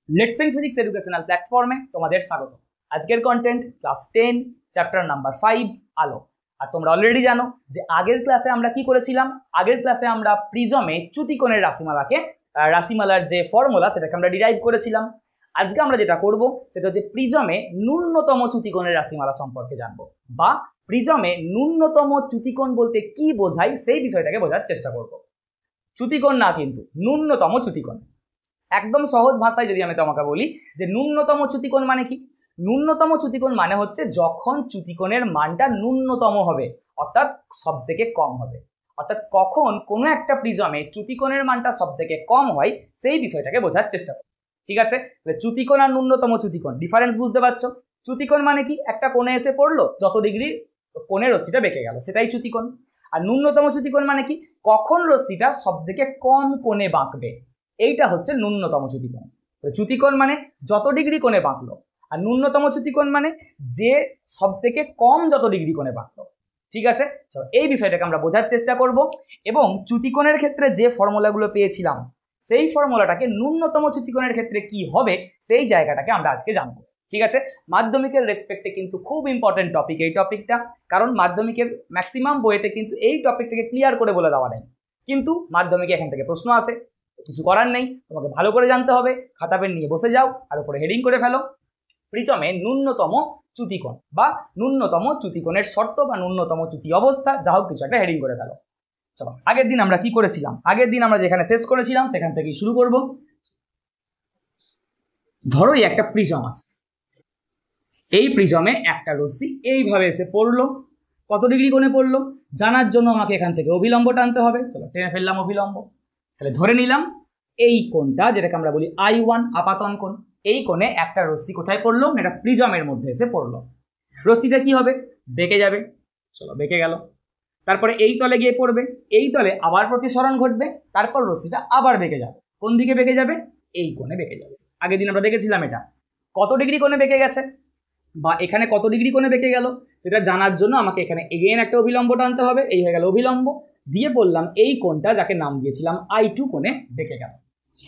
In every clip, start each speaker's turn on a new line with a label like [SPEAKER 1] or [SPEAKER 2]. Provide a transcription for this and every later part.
[SPEAKER 1] Let's think physics educational প্ল্যাটফর্মে তোমাদের স্বাগত। আজকের কন্টেন্ট ক্লাস 10 চ্যাপ্টার নাম্বার 5 আলো। আর তোমরা অলরেডি জানো যে আগের ক্লাসে আমরা কি করেছিলাম। আগের ক্লাসে আমরা প্রিজমে চ্যুতিকোণের রাশিমালার যে ফর্মুলা সেটাকে আমরা ডিরাইভ করেছিলাম। আজকে আমরা যেটা করব সেটা হচ্ছে প্রিজমে ন্যূনতম চ্যুতিকোণের রাশিমালা সম্পর্কে জানবো, বা প্রিজমে ন্যূনতম চ্যুতিকোণ বলতে কি বোঝায় সেই বিষয়টাকে বোঝার চেষ্টা করব। চ্যুতিকোণ না, কিন্তু ন্যূনতম চ্যুতিকোণ। একদম সহজ ভাষায় যদি আমি তোমাকে বলি যে ন্যূনতম চ্যুতিকোণ মানে কি, ন্যূনতম চ্যুতিকোণ মানে হচ্ছে যখন চ্যুতিকোণের মানটা ন্যূনতম হবে, অর্থাৎ সব থেকে কম হবে। অর্থাৎ কখন কোনো একটা প্রিজমে চ্যুতিকোণের মানটা সব থেকে কম হয় সেই বিষয়টাকে বোঝার চেষ্টা করি। ঠিক আছে, তাহলে চ্যুতিকোণ আর ন্যূনতম চ্যুতিকোণ ডিফারেন্স বুঝতে পারছো। চ্যুতিকোণ মানে কি, একটা কোণে এসে পড়লো, যত ডিগ্রি কোণের রশ্মিটা বেঁকে গেল সেটাই চ্যুতিকোণ। আর ন্যূনতম চ্যুতিকোণ মানে কি, কখন রশ্মিটা সব থেকে কম কোণে বাঁকবে, এইটা হচ্ছে ন্যূনতম চ্যুতিকোণ। তো চ্যুতিকোণ মানে যত ডিগ্রি কোণে বাঁকলো, আর ন্যূনতম চ্যুতিকোণ মানে যে সব থেকে কম যত ডিগ্রি কোণে বাঁকলো। ঠিক আছে, এই বিষয়টাকে আমরা বোঝার চেষ্টা করব। এবং চ্যুতিকোণের ক্ষেত্রে যে ফর্মুলাগুলো পেয়েছিলাম সেই ফর্মুলাটাকে ন্যূনতম চ্যুতিকোণের ক্ষেত্রে কি হবে সেই জায়গাটাকে আমরা আজকে জানবো। ঠিক আছে, মাধ্যমিকের রেসপেক্টে কিন্তু খুব ইম্পর্টেন্ট টপিক এই টপিকটা, কারণ মাধ্যমিকের ম্যাক্সিমাম বইতে কিন্তু এই টপিকটাকে ক্লিয়ার করে বলে দেওয়া নেই, কিন্তু মাধ্যমিকে এখান থেকে প্রশ্ন আসে। কিছু করার নেই, তোমাকে ভালো করে জানতে হবে। খাতা পেন নিয়ে বসে যাও আর উপরে হেডিং করে ফেলো প্রিজমে ন্যূনতম চ্যুতিকোণ, বা ন্যূনতম চ্যুতিকোণের শর্ত, বা ন্যূনতম চ্যুতি অবস্থা, যা হোক কিছু একটা হেডিং করে ফেলো। চলো, আগের দিন আমরা কি করেছিলাম, আগের দিন আমরা যেখানে শেষ করেছিলাম সেখান থেকেই শুরু করব। ধরো এই একটা প্রিজম আছে, এই প্রিজমে একটা রশ্মি এইভাবে এসে পড়লো, কত ডিগ্রি কোণে পড়লো জানার জন্য আমাকে এখান থেকে অভিলম্ব টানতে হবে। চলো টেনে ফেললাম অভিলম্ব। তাহলে ধরে নিলাম এই কোণটা, যেটাকে আমরা বলি I1 আপাতন কোণ, এই কোণে একটা রশ্মি কোথায় পড়লো, এটা প্রিজমের মধ্যে এসে পড়লো। রশ্মিটা কি হবে, বেঁকে যাবে। চলো বেঁকে গেল, তারপরে এই তলে গিয়ে পড়বে, এই তলে আবার প্রতিসরণ ঘটবে, তারপর রশ্মিটা আবার বেঁকে যাবে। কোন দিকে বেঁকে যাবে, এই কোণে বেঁকে যাবে। আগের দিন আমরা দেখেছিলাম এটা কত ডিগ্রি কোণে বেঁকে গেছে, বা এখানে কত ডিগ্রি কোণে বেঁকে গেল সেটা জানার জন্য আমাকে এখানে এগেইন একটা অভিলম্ব টানতে হবে। এই হয়ে গেল অভিলম্ব, দিয়ে বললাম এই কোণটা যাকে নাম দিয়েছিলাম I2 কোণে বেঁকে গেল।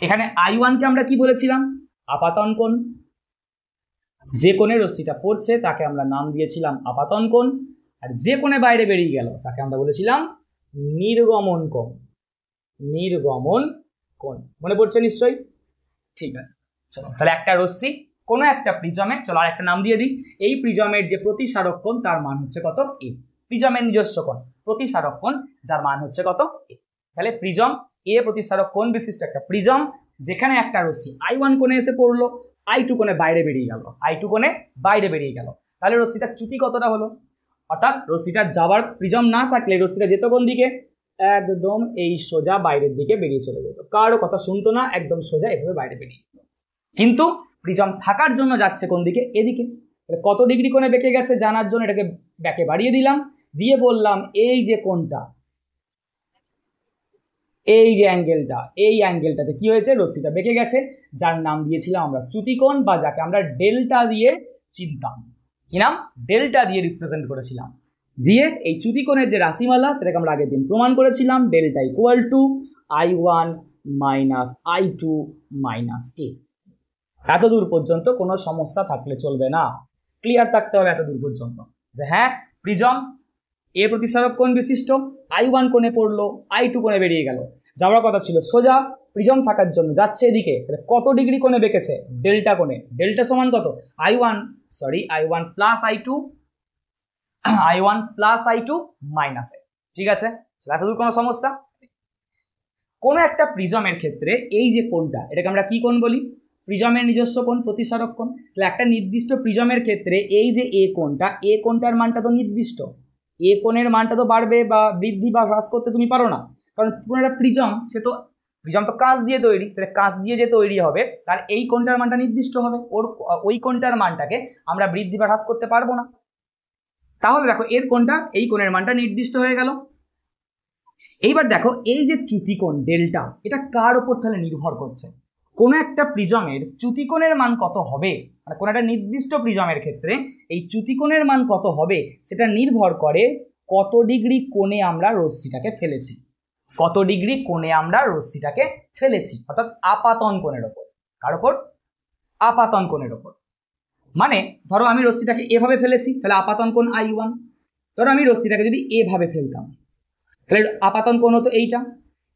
[SPEAKER 1] এখানে I1 কে আমরা কি বলেছিলাম, আপাতন কোণ। যে কোণে রশ্মিটা পড়ছে তাকে আমরা নাম দিয়েছিলাম আপাতন কোণ, আর যে কোণে বাইরে বেরিয়ে গেল তাকে আমরা বলেছিলাম নির্গমন কোণ। নির্গমন কোণ মনে পড়ছে নিশ্চয়ই? ঠিক আছে, চলো তাহলে একটা রশ্মি কোনো একটা প্রিজমে, চলো আর একটা নাম দিয়ে দিই, এই প্রিজমের যে প্রতিসারক কোণ তার মান হচ্ছে কত, এ। প্রিজমের নিজস্ব কোণ, প্রতিসারক কোণ যার মান হচ্ছে কত, এ। তাহলে প্রিজম এ প্রতিসারক কোণ বিশিষ্ট একটা প্রিজম, যেখানে একটা রশ্মি I1 কোণে এসে পড়লো, I2 কোণে বাইরে বেরিয়ে গেল, I2 কোণে বাইরে বেরিয়ে গেল। তাহলে রশ্মিটার চ্যুতি কতটা হলো, অর্থাৎ রশ্মিটা যাওয়ার প্রিজম না থাকলে রশ্মিটা যেত কোন দিকে, একদম এই সোজা বাইরের দিকে বেরিয়ে চলে যেত, কারো কথা শুনতো না, একদম সোজা এভাবে বাইরে বেরিয়ে যেত। কিন্তু প্রিজম থাকার জন্য যাচ্ছে কোন দিকে, এদিকে। কত ডিগ্রি কোণে বেঁকে গেছে জানার জন্য এটাকে ব্যাকে বাড়িয়ে দিলাম, দিয়ে বললাম এই যে কোণটা, এই যে অ্যাঙ্গেলটা, এই অ্যাঙ্গেলটাতে কি হয়েছে, রশ্মিটা বেঁকে গেছে, যার নাম দিয়েছিলাম আমরা চ্যুতিকোণ, বা যাকে আমরা ডেল্টা দিয়ে চিনতাম। কি নাম, ডেল্টা দিয়ে রিপ্রেজেন্ট করেছিলাম। দিয়ে এই চ্যুতিকোণের যে রাশিমালা সেটাকে আমরা আগের দিন প্রমাণ করেছিলাম, delta equal to I1 minus I2 minus A. এত দূর পর্যন্ত কোনো সমস্যা থাকলে চলবে না, ক্লিয়ার থাকতে হবে এত দূর পর্যন্ত যে হ্যাঁ প্রিজম এ প্রতিসারক কোণ বিশিষ্ট, I1 কোণে পড়লো, I2 কোণে বেরিয়ে গেল, যাওয়ার কথা ছিল সোজা, প্রিজম থাকার জন্য যাচ্ছে এদিকে। কত ডিগ্রি কোণে বেঁকেছে, ডেল্টা কোণে। ডেল্টা সমান কত, I1 প্লাস I2 মাইনাস এ। ঠিক আছে, এতদূর কোনো সমস্যা? কোনো একটা প্রিজমের ক্ষেত্রে এই যে কোণটা, এটাকে আমরা কি কোণ বলি, প্রিজমের নিজস্ব কোণ, প্রতিসারক কোণ। তাহলে একটা নির্দিষ্ট প্রিজমের ক্ষেত্রে এই যে এ কোণটা, এ কোণটার মানটা তো নির্দিষ্ট, এ কোণের মানটা তো বাড়বে বা বৃদ্ধি বা হ্রাস করতে তুমি পারো না, কারণ কোনো একটা প্রিজম প্রিজম তো কাঁচ দিয়ে তৈরি, তাহলে কাঁচ দিয়ে যে তৈরি হবে তার এই কোণটার মানটা নির্দিষ্ট হবে, ওই কোণটার মানটাকে আমরা বৃদ্ধি বা হ্রাস করতে পারবো না। তাহলে দেখো এর কোণটা, এই কোণের মানটা নির্দিষ্ট হয়ে গেল। এইবার দেখো এই যে চ্যুতিকোণ ডেল্টা, এটা কার ওপর তাহলে নির্ভর করছে, কোনো একটা প্রিজমের চ্যুতিকোণের মান কত হবে, মানে কোনো একটা নির্দিষ্ট প্রিজমের ক্ষেত্রে এই চ্যুতিকোণের মান কত হবে সেটা নির্ভর করে কত ডিগ্রি কোণে আমরা রশ্মিটাকে ফেলেছি, কত ডিগ্রি কোণে আমরা রশ্মিটাকে ফেলেছি, অর্থাৎ আপাতন কোণের ওপর। কার ওপর, আপাতন কোণের ওপর। মানে ধরো আমি রশ্মিটাকে এভাবে ফেলেছি, তাহলে আপাতন কোণ I1। ধরো আমি রশ্মিটাকে যদি এভাবে ফেলতাম তাহলে আপাতন কোণ হতো এইটা।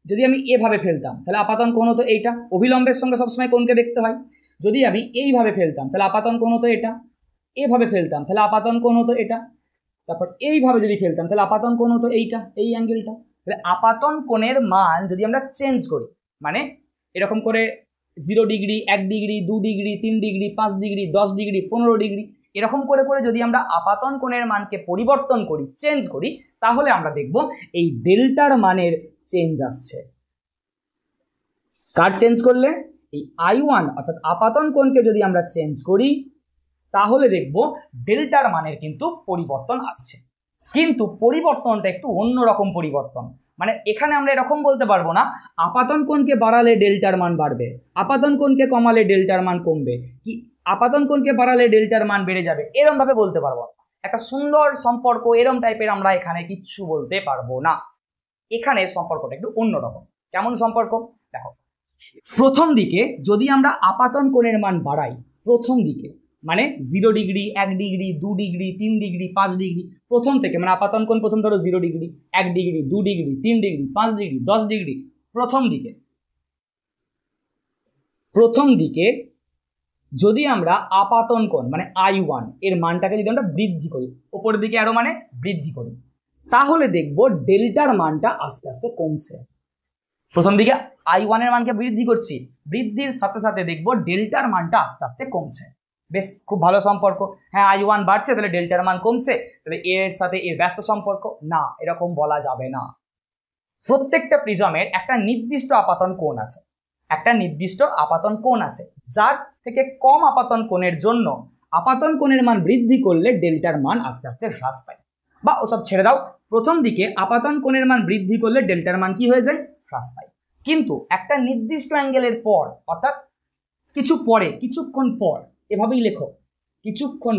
[SPEAKER 1] যদি আমি এভাবে ফেলতাম তাহলে আপাতন কোণ হতো এইটা। অভিলম্বের সঙ্গে সবসময় কোণকে দেখতে হয়। যদি আমি এইভাবে ফেলতাম তাহলে আপাতন কোণ হতো এটা। এভাবে ফেলতাম তাহলে আপাতন কোণ হতো এটা। তারপর এইভাবে যদি ফেলতাম তাহলে আপাতন কোণ হতো এইটা, এই অ্যাঙ্গেলটা। তাহলে আপাতন কোণের মান যদি আমরা চেঞ্জ করি, মানে এরকম করে 0 degree, 1 degree, 2 degree, 3 degree, 5 degree, 10 degree, 15 degree, এরকম করে করে যদি আমরা আপাতন কোণের মানকে পরিবর্তন করি, চেঞ্জ করি, তাহলে আমরা দেখব এই ডেল্টার মানের চেঞ্জ আসছে। কার চেঞ্জ করলে? এই I1 অর্থাৎ আপাতন কোণকে যদি আমরা চেঞ্জ করি তাহলে দেখব ডেল্টার মানের কিন্তু পরিবর্তন আসছে। কিন্তু পরিবর্তনটা একটু অন্যরকম পরিবর্তন। মানে এখানে আমরা এরকম বলতে পারবো না আপাতন কোণকে বাড়ালে ডেল্টার মান বাড়বে, আপাতন কোণকে কমালে ডেল্টার মান কমবে, কি আপাতন কোণকে বাড়ালে ডেল্টার মান বেড়ে যাবে, এরকম ভাবে বলতে পারবো না। একটা সুন্দর সম্পর্ক এরম টাইপের আমরা এখানে কিচ্ছু বলতে পারবো না। এখানে সম্পর্কটা একটু অন্যরকম। কেমন সম্পর্ক? দেখো, প্রথম দিকে যদি আমরা আপাতন কোণের মান বাড়াই, প্রথম দিকে মানে 0 degree, 1 degree, 2 degree, 3 degree, 5 degree, প্রথম থেকে মানে আপাতন কোণ প্রথম ধরো 0 degree, 1 degree, 2 degree, 3 degree, 5 degree, 10 degree, প্রথম দিকে যদি আমরা আপাতন কোণ মানে I1 এর মানটাকে যদি আমরা বৃদ্ধি করি, উপরের দিকে আরো মানে বৃদ্ধি করি, তাহলে দেখব ডেল্টার মানটা আস্তে আস্তে কমছে। প্রথম দিকে I1 এর মানকে বৃদ্ধি করছি, বৃদ্ধির সাথে সাথে দেখব ডেল্টার মানটা আস্তে আস্তে কমছে। বেশ, খুব ভালো সম্পর্ক। হ্যাঁ, I1 বাড়ছে তাহলে ডেল্টার মান কমছে, তাহলে এর সাথে এর ব্যস্ত সম্পর্ক না, এরকম বলা যাবে না। প্রত্যেকটা প্রিজমের একটা নির্দিষ্ট আপাতন কোণ আছে, একটা নির্দিষ্ট আপাতন কোণ আছে, যার থেকে কম আপাতন কোণের জন্য আপাতন কোণের মান বৃদ্ধি করলে ডেল্টার মান আস্তে আস্তে হ্রাস পায়। বা ওসব ছেড়ে দাও, প্রথম দিকে আপাতন কোণের মান বৃদ্ধি করলে ডেল্টার মান কি হয়ে যায়? হ্রাস পায়। কিন্তু একটা নির্দিষ্ট অ্যাঙ্গেলের পর, অর্থাৎ কিছু পরে, কিছুক্ষণ পর, এভাবেই লেখো, কিছুক্ষণ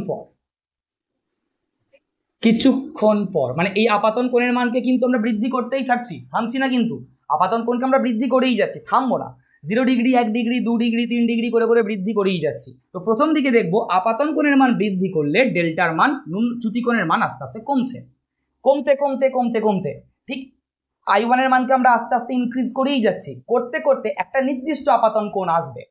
[SPEAKER 1] পর মানে এই আপাতন কোণের মানকে কিন্তু আমরা বৃদ্ধি করতেই থাকছি, থামছি না কিন্তু। আপাতন কোণকে আমরা বৃদ্ধি করেই যাচ্ছি, থামবো না। 0 ডিগ্রি, 1 ডিগ্রি, 2 ডিগ্রি, 3 ডিগ্রি করে করে বৃদ্ধি করেই যাচ্ছি। তো প্রথম দিকে দেখবো আপাতন কোণের মান বৃদ্ধি করলে ডেল্টার মান, চ্যুতি কোণের মান আস্তে আস্তে কমছে, কমতে কমতে কমতে কমতে ঠিক I1 এর মানকে আমরা আস্তে আস্তে ইনক্রিজ করেই যাচ্ছি। করতে করতে একটা নির্দিষ্ট আপাতন কোণ আসবে,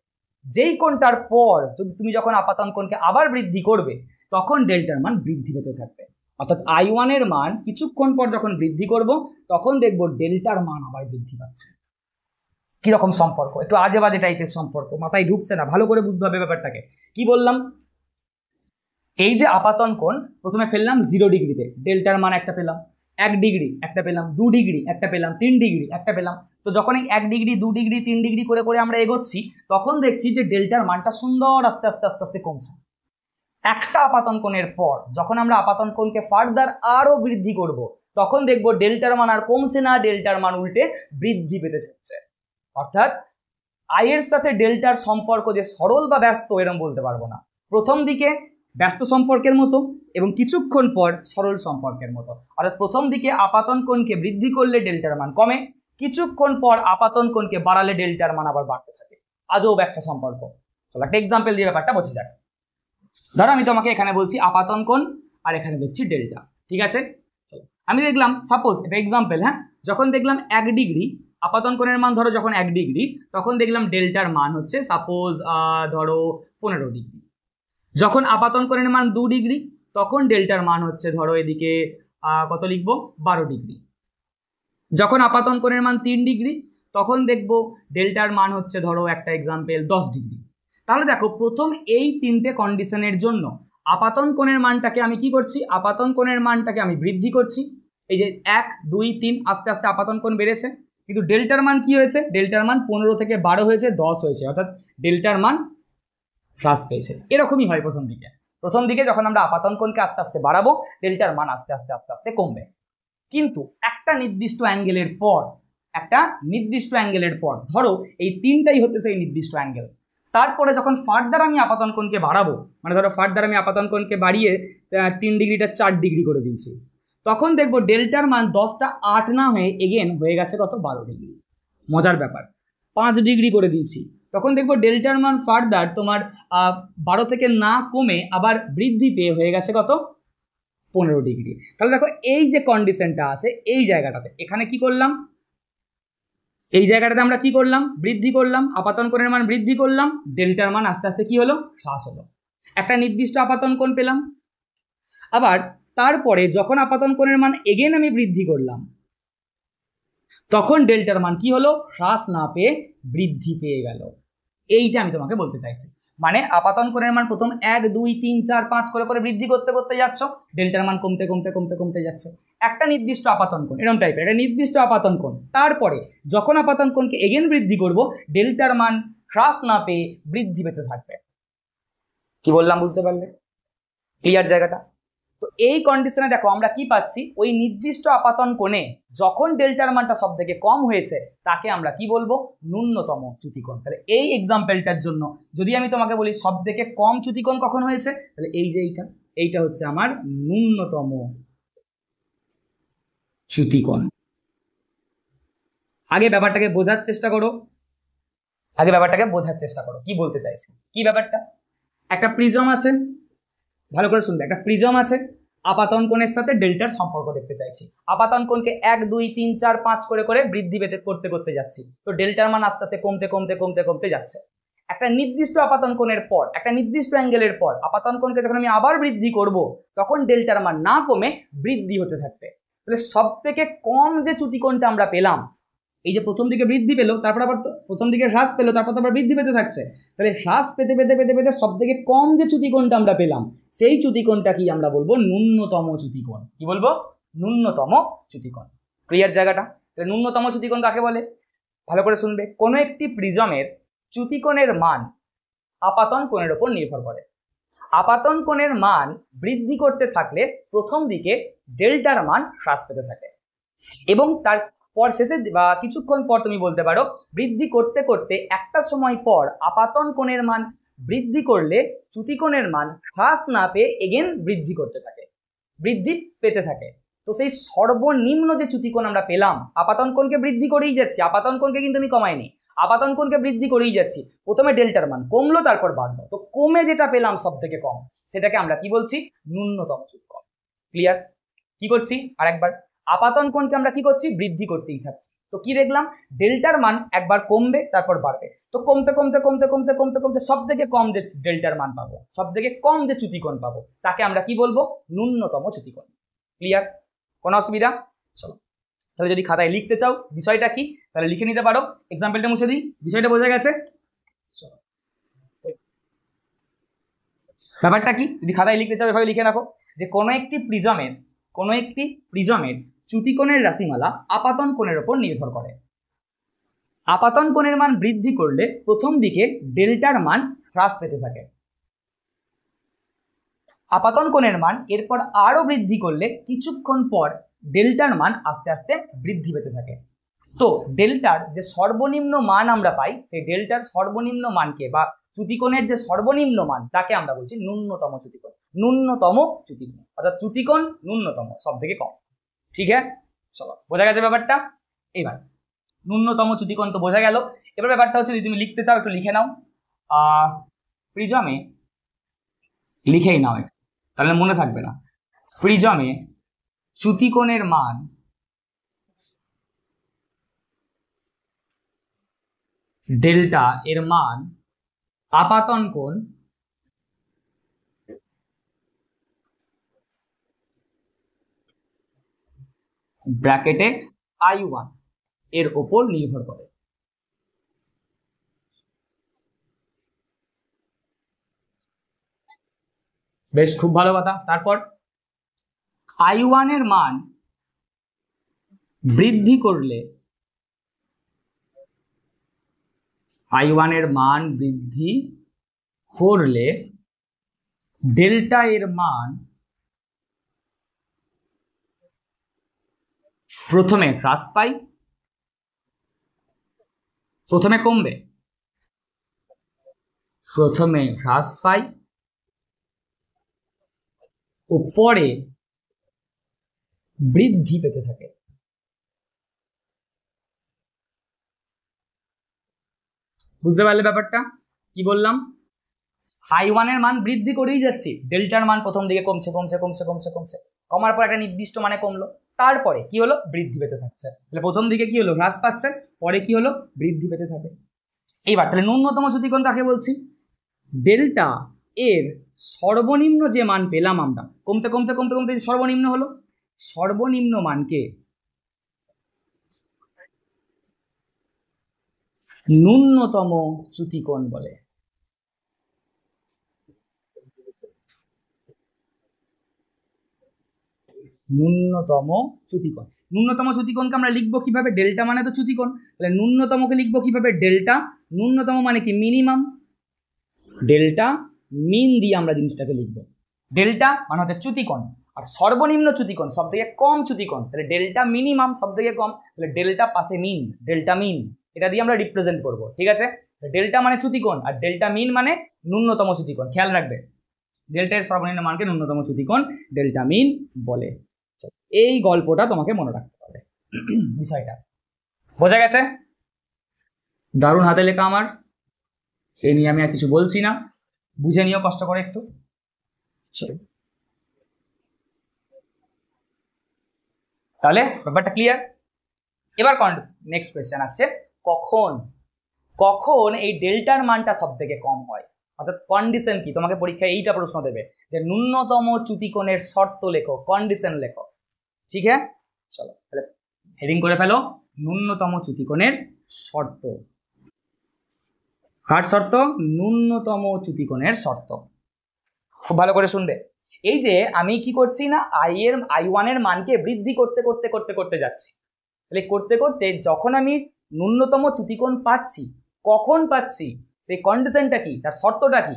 [SPEAKER 1] যেই কোণটার পর তুমি যখন আপাতন কোণকে আবার বৃদ্ধি করবে তখন ডেল্টার মান বৃদ্ধি পেতে থাকবে। অর্থাৎ I1 এর মান কিছুক্ষণ পর যখন বৃদ্ধি করব তখন দেখব ডেল্টার মান আবার বৃদ্ধি পাচ্ছে। কিরকম সম্পর্ক? একটু আজে বাজে টাইপের সম্পর্ক, মাথায় ঢুকছে না, ভালো করে বুঝতে হবে ব্যাপারটাকে। কি বললাম? এই যে আপাতন কোণ প্রথমে ফেললাম 0 ডিগ্রিতে, ডেল্টার মান একটা পেলাম, 1 ডিগ্রি একটা পেলাম, 2 ডিগ্রি একটা পেলাম, 3 ডিগ্রি একটা পেলাম। তো যখন এই 1 ডিগ্রি, 2 ডিগ্রি, 3 ডিগ্রি করে করে আমরা এগোচ্ছি তখন দেখছি যে ডেল্টার মানটা সুন্দর আস্তে আস্তে আস্তে আস্তে কমছে। একটা আপাতন কোণের পর যখন আমরা আপাতন কোণকে ফার্দার আরো বৃদ্ধি করব তখন দেখব ডেল্টার মান আর কমছে না, ডেল্টার মান উল্টে বৃদ্ধি পেতে থাকছে। অর্থাৎ I এর সাথে ডেল্টার সম্পর্ক যে সরল বা ব্যস্ত এরকম বলতে পারবো না। প্রথম দিকে ব্যস্ত সম্পর্কের মতো এবং কিছুক্ষণ পর সরল সম্পর্কের মতো। অর্থাৎ প্রথম দিকে আপাতন কোণকে বৃদ্ধি করলে ডেল্টার মান কমে, কিছুক্ষণ পর আপাতন কোণকে বাড়ালে ডেল্টার মান আবার বাড়তে থাকে। আজব একটা সম্পর্ক। চলো একটা এক্সাম্পল দিয়ে ব্যাপারটা বোঝা যাক। ধরো আমি তোমাকে এখানে বলছি আপাতন কোণ আর এখানে দেখছি ডেল্টা, ঠিক আছে? চলো আমি দেখলাম, সাপোজ এটা এক্সাম্পল, হ্যাঁ, যখন দেখলাম 1 ডিগ্রি আপাতন কোণের মান ধরো যখন 1 ডিগ্রি তখন দেখলাম ডেল্টার মান হচ্ছে সাপোজ ধরো 15 ডিগ্রি। যখন আপাতন কোণের মান 2 ডিগ্রি তখন ডেল্টার মান হচ্ছে ধরো এদিকে কত লিখবো, 12 ডিগ্রি। যখন আপাতন কোণের মান 3 ডিগ্রি তখন দেখবো ডেল্টার মান হচ্ছে ধরো একটা এক্সাম্পল 10 ডিগ্রি। তাহলে দেখো প্রথম এই তিনটে কন্ডিশনের জন্য আপাতন কোণের মানটাকে আমি কি করছি, আপাতন কোণের মানটাকে আমি বৃদ্ধি করছি। এই যে 1, 2, 3 আস্তে আস্তে আপাতন কোণ বেড়েছে, কিন্তু ডেল্টার মান কি হয়েছে? ডেল্টার মান 15 থেকে 12 হয়েছে, 10 হয়েছে, অর্থাৎ ডেল্টার মান হ্রাস পেয়েছে। এরকমই হয় প্রথম দিকে। প্রথম দিকে যখন আমরা আপাতন কোণকে আস্তে আস্তে বাড়াবো ডেল্টার মান আস্তে আস্তে আস্তে আস্তে কমবে। কিন্তু একটা নির্দিষ্ট অ্যাঙ্গেলের পর ধরো এই তিনটাই হচ্ছে সেই নির্দিষ্ট অ্যাঙ্গেল, তারপরে যখন ফার্দার আমি আপাতন কোণকে বাড়াবো, মানে ধরো ফার্দার আমি আপাতন কোণকে বাড়িয়ে 3 ডিগ্রিটা 4 ডিগ্রি করে দিয়েছি, তখন দেখবো ডেল্টার মান 10টা 8 না হয়ে এগেন হয়ে গেছে কত, 12 ডিগ্রি। মজার ব্যাপার, 5 ডিগ্রি করে দিয়েছি তখন দেখবো ডেল্টার মান ফার্দার তোমার 12 থেকে না কমে আবার বৃদ্ধি পেয়ে হয়ে গেছে কত 15 ডিগ্রি। তাহলে দেখো এই যে কন্ডিশনটা আছে এই জায়গাটাতে এখানে কি করলাম, এই জায়গাটাতে আমরা কি করলাম বৃদ্ধি করলাম, আপাতন কোণের মান বৃদ্ধি করলাম, ডেল্টার মান আস্তে আস্তে কি হলো হ্রাস হলো, একটা নির্দিষ্ট আপাতন কোণ পেলাম। আবার তারপরে যখন আপাতন কোণের মান এগেন আমি বৃদ্ধি করলাম তখন ডেল্টার মান কি হলো হ্রাস না পেয়ে বৃদ্ধি পেয়ে গেল। এইটা আমি তোমাকে বলতে চাইছি, মানে আপাতন কোণের মান প্রথম 1 2 3 4 5 করে করে বৃদ্ধি করতে করতে যাচ্ছ, ডেল্টার মান কমতে কমতে কমতে কমতে যাচ্ছে, একটা নির্দিষ্ট আপাতন কোণ এরকম টাইপের একটা নির্দিষ্ট আপাতন কোণ। তারপরে যখন আপাতন কোণকে এগেন বৃদ্ধি করব ডেল্টার মান হ্রাস না পেয়ে বৃদ্ধি পেতে থাকবে। কি বললাম বুঝতে পারলে? ক্লিয়ার জায়গাটা? তো এই কন্ডিশনে দেখো আমরা কি পাচ্ছি, ওই নির্দিষ্ট আপাতন কোণে যখন ডেল্টার মানটা সব থেকে কম হয়েছে তাকে আমরা কি বলবো ন্যূনতম চ্যুতিকোণ। তাহলে এই এক্সাম্পলটার জন্য যদি আমি তোমাকে বলি সব থেকে কম চ্যুতিকোণ কখন হয়েছে, তাহলে এই যে এইটা হচ্ছে আমার ন্যূনতম চ্যুতিকোণ। আগে ব্যাপারটাকে বোঝার চেষ্টা করো, কি বলতে চাইছি। কি ব্যাপারটা, একটা প্রিজম আছে, ভালো করে শুনবে, একটা প্রিজম আছে, আপাতন কোণের সাথে ডেল্টার সম্পর্ক দেখতে চাইছি, আপাতন কোণকে 1 2 3 4 5 করে করে বৃদ্ধি পেতে করতে করতে যাচ্ছি, তো ডেল্টার মান আস্তে আস্তে কমতে কমতে কমতে কমতে যাচ্ছে। একটা নির্দিষ্ট আপাতন কোণের পর একটা নির্দিষ্ট অ্যাঙ্গেলের পর আপাতন কোণকে যখন আমি আবার বৃদ্ধি করব তখন ডেল্টার মান না কমে বৃদ্ধি হতে থাকবে। তাহলে সব থেকে কম যে চ্যুতিকোণটা আমরা পেলাম, এই যে প্রথম দিকে বৃদ্ধি পেলো তারপর আবার প্রথম দিকে হ্রাস পেলো তারপর তো আবার বৃদ্ধি পেতে থাকছে, তাহলে হ্রাস পেতে পেতে পেতে পেতে সব থেকে কম যে চ্যুতিকোণটা আমরা পেলাম সেই চ্যুতিকোণটা কি আমরা বলবো ন্যূনতম চ্যুতিকোণ। কি বলবো? ন্যূনতম চ্যুতিকোণ। ক্লিয়ার জায়গাটা? তাহলে ন্যূনতম চ্যুতিকোণ কাকে বলে? ভালো করে শুনবে, কোনো একটি প্রিজমের চ্যুতিকোণের মান আপাতন কোণের উপর নির্ভর করে। আপাতন কোণের মান বৃদ্ধি করতে থাকলে প্রথম দিকে ডেল্টার মান হ্রাস পেতে থাকে এবং তার পর শেষে বা কিছুক্ষণ পর তুমি বলতে পারো বৃদ্ধি করতে করতে একটা সময় পর আপাতন কোণের মান বৃদ্ধি করলে চ্যুতিকোণের মান হ্রাস না পেয়ে এগেন বৃদ্ধি করতে থাকে, বৃদ্ধি পেতে থাকে। তো সেই সর্বনিম্ন যে চ্যুতিকোণ আমরা পেলাম, আপাতন কোণকে বৃদ্ধি করেই যাচ্ছি, আপাতন কোণকে কিন্তু আমি কমাইনি, আপাতন কোণকে বৃদ্ধি করেই যাচ্ছি, প্রথমে ডেল্টার মান কমলো তারপর বাড়লো, তো কমে যেটা পেলাম সব থেকে কম সেটাকে আমরা কি বলছি ন্যূনতম চ্যুতিকোণ। ক্লিয়ার? কি করছি আরেকবার, আপাতন কোণকে আমরা কি করছি বৃদ্ধি করতেই থাকছি, তো কি দেখলাম ডেল্টার মান একবার কমবে তারপর বাড়বে, তো কমতে কমতে কমতে কমতে কমতে কমতে সব থেকে কম যে ডেল্টার মান পাবো, সব থেকে কম যে চ্যুতিকোণ পাবো তাকে আমরা কি বলবো ন্যূনতম চ্যুতিকোণ। ক্লিয়ার? কোনো অসুবিধা? চলো তাহলে যদি খাতায় লিখতে চাও বিষয়টা কি তাহলে লিখে নিতে পারো, এক্সাম্পলটা মুছে দিই, বিষয়টা বোঝা গেছে? ব্যাপারটা কি যদি খাতায় লিখতে চাও এভাবে লিখে রাখো যে কোনো একটি প্রিজমের চ্যুতিকোণের রাশিমালা আপাতন কোণের উপর নির্ভর করে। আপাতন কোণের মান বৃদ্ধি করলে প্রথম দিকে ডেল্টার মান হ্রাস পেতে থাকে, আপাতন কোণের মান এরপর আরো বৃদ্ধি করলে কিছুক্ষণ পর ডেল্টার মান আস্তে আস্তে বৃদ্ধি পেতে থাকে। তো ডেল্টার যে সর্বনিম্ন মান আমরা পাই সেই ডেল্টার সর্বনিম্ন মানকে বা চ্যুতিকোণের যে সর্বনিম্ন মান তাকে আমরা বলছি ন্যূনতম চ্যুতিকোণ। ন্যূনতম চ্যুতিকোণ অর্থাৎ চ্যুতিকোণ ন্যূনতম সব থেকে কম। ঠিক আছে, চলো বোঝা গেছে ব্যাপারটা? এবার ন্যূনতম চ্যুতিকোণ তো বোঝা গেল, এবার ব্যাপারটা হচ্ছে যদি তুমি লিখতে চাও একটু লিখে নাও, প্রিজমে লিখেই নাও তাহলে মনে থাকবে না। প্রিজমে চ্যুতিকোণের মান ডেল্টা এর মান আপাতন কোণ ব্র্যাকেটে I1 এর ওপর নির্ভর করে। বেশ, খুব ভালো কথা। তারপর I1 এর মান বৃদ্ধি করলে I1 এর মান বৃদ্ধি করলে ডেল্টা এর মান প্রথমে হ্রাস পায়, প্রথমে কমবে, প্রথমে হ্রাস পায় ও পরে বৃদ্ধি পেতে থাকে। বুঝতে পারলে ব্যাপারটা? কি বললাম, I1 এর মান বৃদ্ধি করেই যাচ্ছি, ডেল্টার মান প্রথম দিকে কমছে কমছে কমছে কমছে কমছে, কমার পর একটা নির্দিষ্ট মানে কমলো, তারপরে কি হলো, বৃদ্ধি পেতে থাকছে। তাহলে প্রথম দিকে কি হলো, হ্রাস পাচ্ছে, পরে কি হলো, বৃদ্ধি পেতে থাকে। এইবার তাহলে ন্যূনতম চ্যুতিকোণ কাকে বলছি, ডেল্টা এর সর্বনিম্ন যে মান পেলাম আমরা, কমতে কমতে কমতে কমতে সর্বনিম্ন হলো, সর্বনিম্ন মানকে ন্যূনতম চ্যুতিকোণ বলে। ন্যূনতম চ্যুতিকোণ, ন্যূনতম চ্যুতিকোণকে আমরা লিখবো কিভাবে, ডেল্টা মানে তো চ্যুতিকোণ, তাহলে ন্যূনতমকে লিখবো কিভাবে, ডেল্টা, ন্যূনতম মানে কি মিনিমাম, ডেল্টা মিন দিয়ে আমরা জিনিসটাকে লিখবো। ডেল্টা মানে হচ্ছে চ্যুতিকোণ, আর সর্বনিম্ন চ্যুতিকোণ সব থেকে কম চ্যুতিকোণ, তাহলে ডেল্টা মিনিমাম সব থেকে কম, তাহলে ডেল্টা পাশে মিন, ডেল্টা মিন, এটা দিয়ে আমরা রিপ্রেজেন্ট করব, ঠিক আছে। ডেল্টা মানে চ্যুতিকোণ আর ডেল্টা মিন মানে ন্যূনতম চ্যুতিকোণ, খেয়াল রাখবে, ডেল্টা এর সর্বনিম্ন মানকে ন্যূনতম চ্যুতিকোণ ডেল্টা মিন বলে। এই গল্পটা তোমাকে মনে রাখতে হবে, বিষয়টা বোঝা গেছে? দারুণ হাতে লেখা আমার, এ নিয়ে আমি আর কিছু বলছি না, বুঝে নিও কষ্ট করে একটু। তাহলে ব্যাপারটা ক্লিয়ার। এবার নেক্সট কোয়েশ্চেন আসছে, কখন কখন এই ডেল্টার মানটা সব থেকে কম হয়, অর্থাৎ কন্ডিশন কি, তোমাকে পরীক্ষায় এইটা প্রশ্ন দেবে যে ন্যূনতম চ্যুতিকোণের শর্ত লেখো, কন্ডিশন লেখো, ঠিক আছে। চলো তাহলে হেডিং করে ফেলো, ন্যূনতম চ্যুতিকোণের শর্ত। কার শর্ত, ন্যূনতম চ্যুতিকোণের শর্ত। খুব ভালো করে শুনবে, এই যে আমি কি করছি না, I1 এর মানকে বৃদ্ধি করতে করতে করতে করতে যাচ্ছি, তাহলে করতে করতে যখন আমি ন্যূনতম চ্যুতিকোণ পাচ্ছি, কখন পাচ্ছি, সেই কন্ডিশনটা কি, তার শর্তটা কি,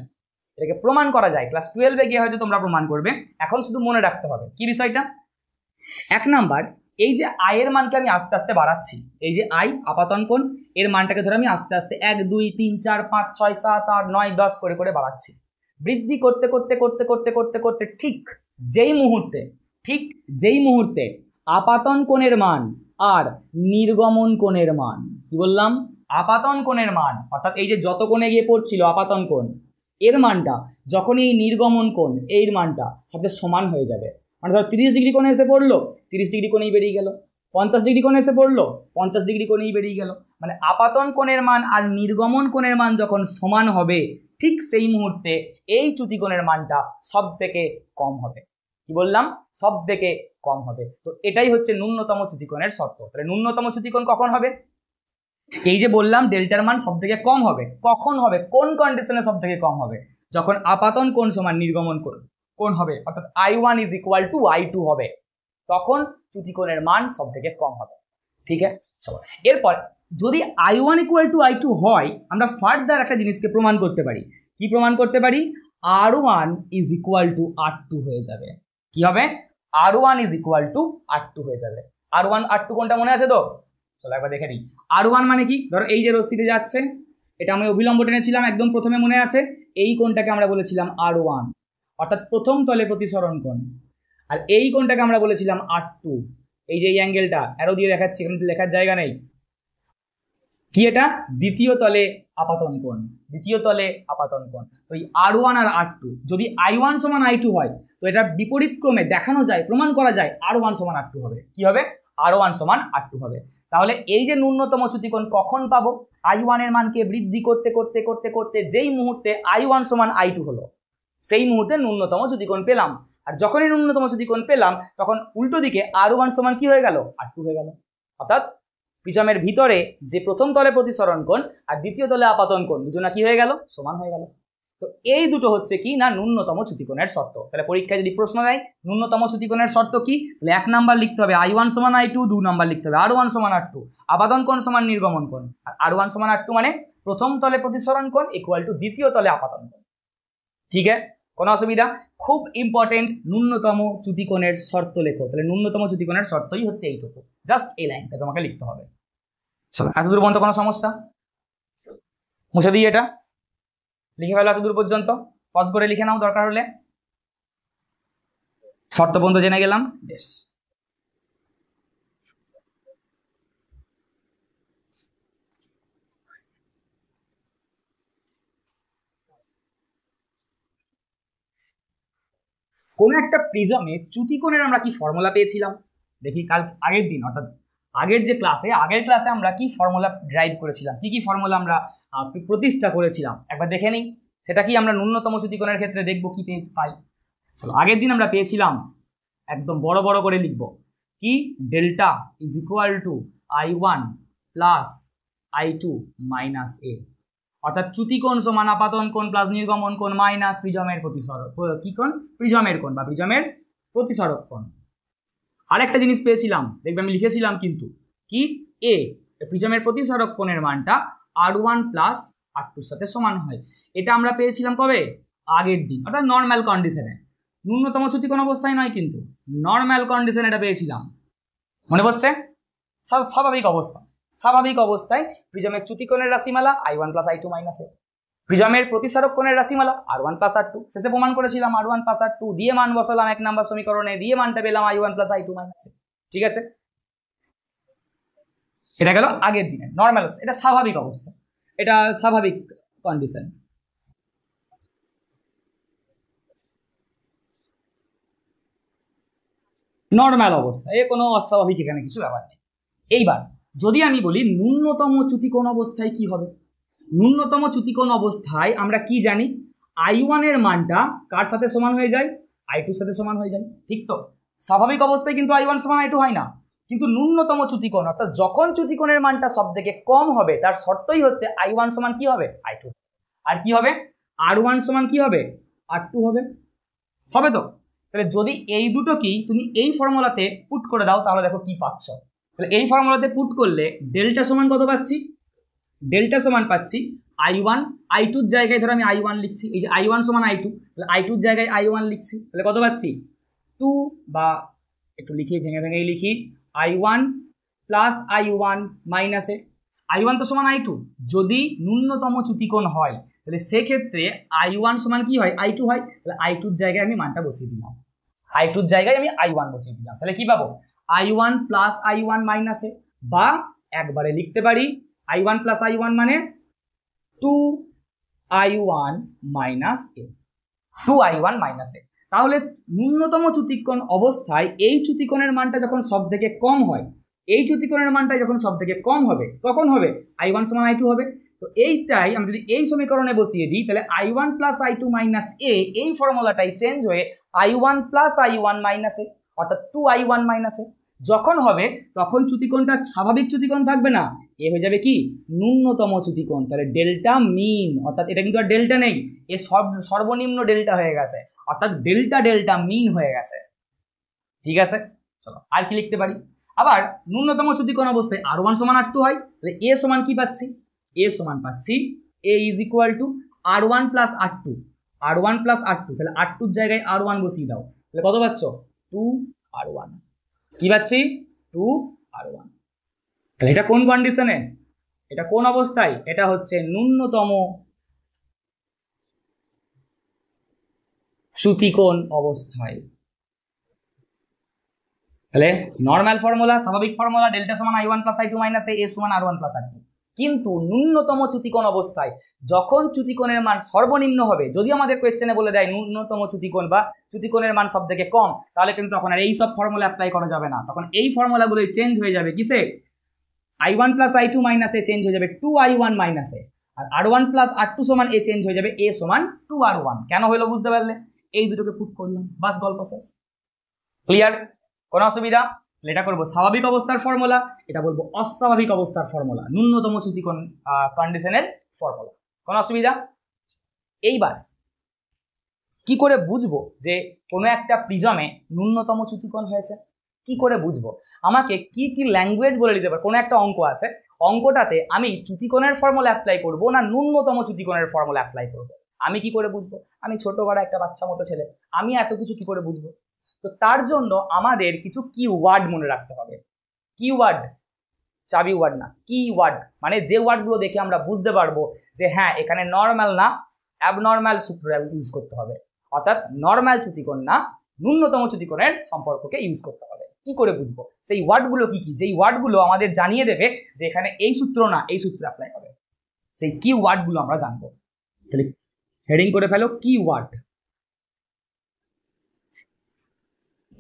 [SPEAKER 1] এটাকে প্রমাণ করা যায়, ক্লাস 12-এ গিয়ে হয়তো তোমরা প্রমাণ করবে, এখন শুধু মনে রাখতে হবে কি বিষয়টা। এক নাম্বার, এই যে আই এর মানকে আমি আস্তে আস্তে বাড়াচ্ছি, এই যে আই আপাতন কোণ, এর মানটাকে ধরে আমি আস্তে আস্তে 1 2 3 4 5 6 7 8 9 10 করে করে বাড়াচ্ছি, বৃদ্ধি করতে করতে করতে করতে করতে করতে ঠিক যেই মুহূর্তে আপাতন কোণের মান আর নির্গমন কোণের মান, কি বললাম, আপাতন কোণের মান অর্থাৎ এই যে যত কোণে গিয়ে পড়ছিল আপাতন কোণ, এর মানটা যখন এই নির্গমন কোণ এর মানটা সাথে সমান হয়ে যাবে, মানে ধরো 30 ডিগ্রি কোণে এসে পড়লো, 30 ডিগ্রি কোণেই বেরিয়ে গেল, 50 ডিগ্রি কোণে এসে পড়লো, 50 ডিগ্রি কোণেই বেরিয়ে গেল, মানে আপাতন কোণের মান আর নির্গমন কোণের মান যখন সমান হবে, ঠিক সেই মুহূর্তে এই চ্যুতিকোণের মানটা সব থেকে কম হবে, কি বললাম, সব থেকে কম হবে। তো এটাই হচ্ছে ন্যূনতম চ্যুতিকোণের শর্ত। তাহলে ন্যূনতম চ্যুতিকোণ কখন হবে, এই যে বললাম ডেল্টার মান সব থেকে কম হবে, কখন হবে, কোন কন্ডিশনে সব থেকে কম হবে, যখন আপাতন কোণ সমান নির্গমন কোণ হবে, অর্থাৎ I1 = I2 হবে, তখন চ্যুতিকোণের মান সব থেকে কম হবে, ঠিক আছে। চলো এরপর যদি I1 = I2 হয়, আমরা ফার্দার একটা জিনিসকে প্রমাণ করতে পারি, কি প্রমাণ করতে পারি, R1 = R2 হয়ে যাবে, কি হবে, R1 = R2 হয়ে যাবে। R1 R2 কোনটা মনে আছে তো, চলো একবার দেখে নিই। R1 মানে কি, ধরো এই যে রশ্মিতে যাচ্ছে, এটা আমি অভিলম্ব টেনেছিলাম একদম প্রথমে, মনে আছে, এই কোণটাকে আমরা বলেছিলাম R1, অর্থাৎ প্রথম তলে প্রতিসরণ কোণ, আর এই কোণটাকে আমরা বলেছিলাম R2, এই যে এই অ্যাঙ্গেলটা অ্যারো দিয়ে দেখাচ্ছি, এখানে লেখার জায়গা নেই, কি এটা, দ্বিতীয় তলে আপাতন কোণ, দ্বিতীয় তলে আপাতন কোণ। তো এই R1 আর R2 যদি I1 = I2 হয়, তো এটা বিপরীত ক্রমে দেখানো যায়, প্রমাণ করা যায় R1 = R2 হবে, কি হবে, R1 = R2 হবে। তাহলে এই যে ন্যূনতম চ্যুতিকোণ কখন পাবো, I1 এর মানকে বৃদ্ধি করতে করতে করতে করতে যেই মুহূর্তে I1 = I2 হলো, সেই মুহূর্তে ন্যূনতম চ্যুতিকোণ পেলাম, আর যখনই ন্যূনতম চ্যুতিকোণ পেলাম তখন উল্টো দিকে R1 = কি হয়ে গেল, R2 হয়ে গেল, অর্থাৎ প্রিজমের ভিতরে যে প্রথম তলে প্রতিসরণ কোণ আর দ্বিতীয় তলে আপাতন কোণ দুজনা কি হয়ে গেল, সমান হয়ে গেল। তো এই দুটো হচ্ছে কি না, ন্যূনতম চ্যুতিকোণের শর্ত। তাহলে পরীক্ষায় যদি প্রশ্ন দেয় ন্যূনতম চ্যুতিকোণের শর্ত কি, তাহলে 1 নাম্বার লিখতে হবে I1 = I2, 2 নাম্বার লিখতে হবে R1 = R2, আপাতন কোণ সমান নির্গমন কোণ, আর R1 = R2 মানে প্রথম তলে প্রতিসরণ কোণ = দ্বিতীয় তলে আপাতন কোণ, ঠিক আছে, কোনো অসুবিধা। খুব ইম্পর্টেন্ট, ন্যূনতম চ্যুতিকোণের শর্ত লেখো, তাহলে ন্যূনতম চ্যুতিকোণের শর্তই হচ্ছে এইটুকু, জাস্ট এই লাইনটা তোমাকে লিখতে হবে। চলো এতদূর পর্যন্ত কোনো সমস্যা, মুছে দিই এটা, লিখে ফেলো এতদূর পর্যন্ত, পজ করে লিখে নাও দরকার হলে, শর্ত পর্যন্ত জেনে গেলাম, বেশ। কোনো একটা প্রিজমে চ্যুতিকোণের আমরা কি ফর্মুলা পেয়েছিলাম, দেখি কাল আগের দিন অর্থাৎ আগের ক্লাসে আমরা কি ফর্মুলা ড্রাইভ করেছিলাম, কি ফর্মুলা আমরা প্রতিষ্ঠা করেছিলাম একবার দেখে নিই। সেটা কি আমরা ন্যূনতম চ্যুতিকোণের ক্ষেত্রে দেখবো কি পাই। চলো, আগের দিন আমরা পেয়েছিলাম, একদম বড় বড় করে লিখব, কি delta is equal to I1 plus I2 minus A, অর্থাৎ চ্যুতিকোণ সমান আপাতন কোণ প্লাস নির্গমন কোণ মাইনাস প্রিজমের প্রতিসরক কি কোণ, প্রিজমের কোণ বা প্রিজমের প্রতিসরক কোণ। আরেকটা জিনিস পেয়েছিলাম, দেখবে আমি লিখেছিলাম কিন্তু, কি এ প্রিজমের প্রতিসরক কোণের মানটা R1 প্লাস R2 এর সাথে সমান হয়। এটা আমরা পেয়েছিলাম কবে, আগের দিন, অর্থাৎ নর্মাল কন্ডিশনে, ন্যূনতম চ্যুতিকোণ অবস্থায় নয় কিন্তু নর্মাল কন্ডিশনে এটা পেয়েছিলাম, মনে পড়ছে? স্বাভাবিক অবস্থায় প্রিজমের চ্যুতিকোণের রাশিমালা I1 প্লাস I2 মাইনাস এ, প্রিজমের প্রতিসরক কোণের রাশিমালা R1 প্লাস R2, শেষে প্রমাণ করেছিলাম R1 প্লাস R2 দিয়ে মান বসালাম 1 নম্বর সমীকরণে, দিয়ে মানটা পেলাম I1 প্লাস I2 মাইনাস এ। ঠিক আছে, এটা গেল আগের দিনে নর্মাল, এটা স্বাভাবিক অবস্থা, এটা স্বাভাবিক কন্ডিশন। নর্মাল অবস্থা, এ কোনো অস্বাভাবিক এখানে কিছু ব্যাপার নেই। এইবার যদি আমি বলি ন্যূনতম চ্যুতিকোণ অবস্থায় কি হবে, ন্যূনতম চ্যুতিকোণ অবস্থায় আমরা কি জানি, I1 এর মানটা কার সাথে সমান হয়ে যায়, I2 এর সাথে সমান হয়ে যায়, ঠিক তো? স্বাভাবিক অবস্থায় কিন্তু I1 সমান I2 হয় না, কিন্তু ন্যূনতম চ্যুতিকোণ অর্থাৎ যখন চ্যুতিকোণের মানটা সব থেকে কম হবে তার শর্তই হচ্ছে I1 সমান কি হবে, I2, আর কি হবে R1 সমান কি হবে, R2 হবে তো? তাহলে যদি এই দুটো কি তুমি এই ফর্মুলাতে পুট করে দাও তাহলে দেখো কি পাচ্ছ। তাহলে এই ফর্মুলাতে পুট করলে ডেল্টা সমান কত পাচ্ছি, ডেল্টা সমান পাচ্ছি I1, I2 এর জায়গায় ধরো আমি I1 লিখছি, এই যে I1 সমান I2, তাহলে I2 এর জায়গায় I1 লিখছি, তাহলে কত পাচ্ছি 2, বা একটু লিখি ভেঙে লিখি I1 প্লাস I1 মাইনাস এ, I1 তো সমান I2, যদি ন্যূনতম চ্যুতিকোণ হয় তাহলে সেক্ষেত্রে I1 সমান কি হয়, I2 হয়, তাহলে I2 এর জায়গায় আমি মানটা বসিয়ে দিলাম, I2 এর জায়গায় আমি I1 বসিয়ে দিলাম, তাহলে কি পাবো I1 প্লাস I1 মাইনাস এ, বা একবারে লিখতে পারি I1 প্লাস I1 মানে 2I1 মাইনাস এ, 2I1 মাইনাস এ। তাহলে ন্যূনতম চ্যুতিকোণ অবস্থায় এই চ্যুতিকোণের মানটা যখন সব থেকে কম হয়, এই চ্যুতিকোণের মানটা যখন সব থেকে কম হবে তখন হবে I1 সমান I2 হবে। তো এইটাই আমি যদি এই সমীকরণে বসিয়ে দিই তাহলে I1 প্লাস I2 মাইনাস এ, এই ফর্মুলাটাই চেঞ্জ হয়ে I1 plus I1 minus A, অর্থাৎ 2I1 মাইনাস এ যখন হবে তখন চ্যুতিকোণটা স্বাভাবিক চ্যুতিকোণ থাকবে না, এ হয়ে যাবে কি ন্যূনতম চ্যুতিকোণ। তাহলে ডেল্টা মিন, অর্থাৎ এটা কিন্তু আর ডেল্টা নেই, এ সর্বনিম্ন ডেল্টা হয়ে গেছে, অর্থাৎ ডেল্টা মিন হয়ে গেছে। ঠিক আছে, চলো আর কি লিখতে পারি, আবার ন্যূনতম চ্যুতিকোণ অবস্থায় R1 সমান R2 হয়, তাহলে এ সমান কি পাচ্ছি, এ সমান পাচ্ছি A is equal to R1 plus R2, R1 plus R2, তাহলে R2 এর জায়গায় R1 বসিয়ে দাও, তাহলে কত পাচ্ছ 2R1, কি পাচ্ছি 2R1। তাহলে এটা কোন কন্ডিশনে, এটা কোন অবস্থায়, এটা হচ্ছে ন্যূনতম চ্যুতিকোণ অবস্থায়। তাহলে নর্মাল ফর্মুলা, স্বাভাবিক ফর্মুলা, ডেল্টা সমান I1 প্লাস I2 মাইনাস এ সমান R1 প্লাস R2, কিন্তু ন্যূনতম চ্যুতিকোণ অবস্থায় যখন চ্যুতিকোণের মান সর্বনিম্ন হবে, যদি আমাদের কোয়েশ্চেনে বলে দেয় ন্যূনতম চ্যুতিকোণ বা চ্যুতিকোণের মান সব থেকে কম, তাহলে কিন্তু তখন আর এই সব ফর্মুলা অ্যাপ্লাই করা যাবে না, তখন এই ফর্মুলাগুলোই চেঞ্জ হয়ে যাবে কিসে, I1 প্লাস I2 মাইনাস এ চেঞ্জ হয়ে যাবে 2I1 মাইনাস এ, আর R1 প্লাস R2 সমান এ চেঞ্জ হয়ে যাবে এ সমান 2R1। কেন হলো বুঝতে পারলে, এই দুটোকে পুট করলাম, বাস গল্প শেষ। ক্লিয়ার, কোনো অসুবিধা? এটা করবো স্বাভাবিক অবস্থার ফর্মুলা, এটা বলবো অস্বাভাবিক অবস্থার ফর্মুলা, ন্যূনতম চ্যুতিকোণ কন্ডিশনের ফর্মুলা, কোনো অসুবিধা? এইবার কি করে বুঝবো যে কোনো একটা প্রিজমে ন্যূনতম চ্যুতিকোণ হয়েছে, কি করে বুঝবো, আমাকে কি কি ল্যাঙ্গুয়েজ বলে দিতে পারে। কোনো একটা অঙ্ক আছে, অঙ্কটাতে আমি চ্যুতিকোণের ফর্মুলা অ্যাপ্লাই করবো না ন্যূনতম চ্যুতিকোণের ফর্মুলা অ্যাপ্লাই করবো, আমি কি করে বুঝবো, আমি ছোট বড় একটা বাচ্চা মতো ছেলে, আমি এত কিছু কি করে বুঝবো? তো তার জন্য আমাদের কিছু কিওয়ার্ড মনে রাখতে হবে। কিওয়ার্ড, চাবি ওয়ার্ড না, কিওয়ার্ড মানে যে ওয়ার্ডগুলো দেখে আমরা বুঝতে পারবো যে হ্যাঁ এখানে নর্মাল না অ্যাবনর্মাল সূত্র ইউজ করতে হবে, অর্থাৎ নর্মাল চ্যুতিকোণ না ন্যূনতম চ্যুতিকোণের সম্পর্ককে ইউজ করতে হবে। কি করে বুঝবো, সেই ওয়ার্ডগুলো কি কি, যেই ওয়ার্ডগুলো আমাদের জানিয়ে দেবে যে এখানে এই সূত্র না এই সূত্র অ্যাপ্লাই হবে, সেই কি ওয়ার্ডগুলো আমরা জানবো। তাহলে হেডিং করে ফেলো কিওয়ার্ড।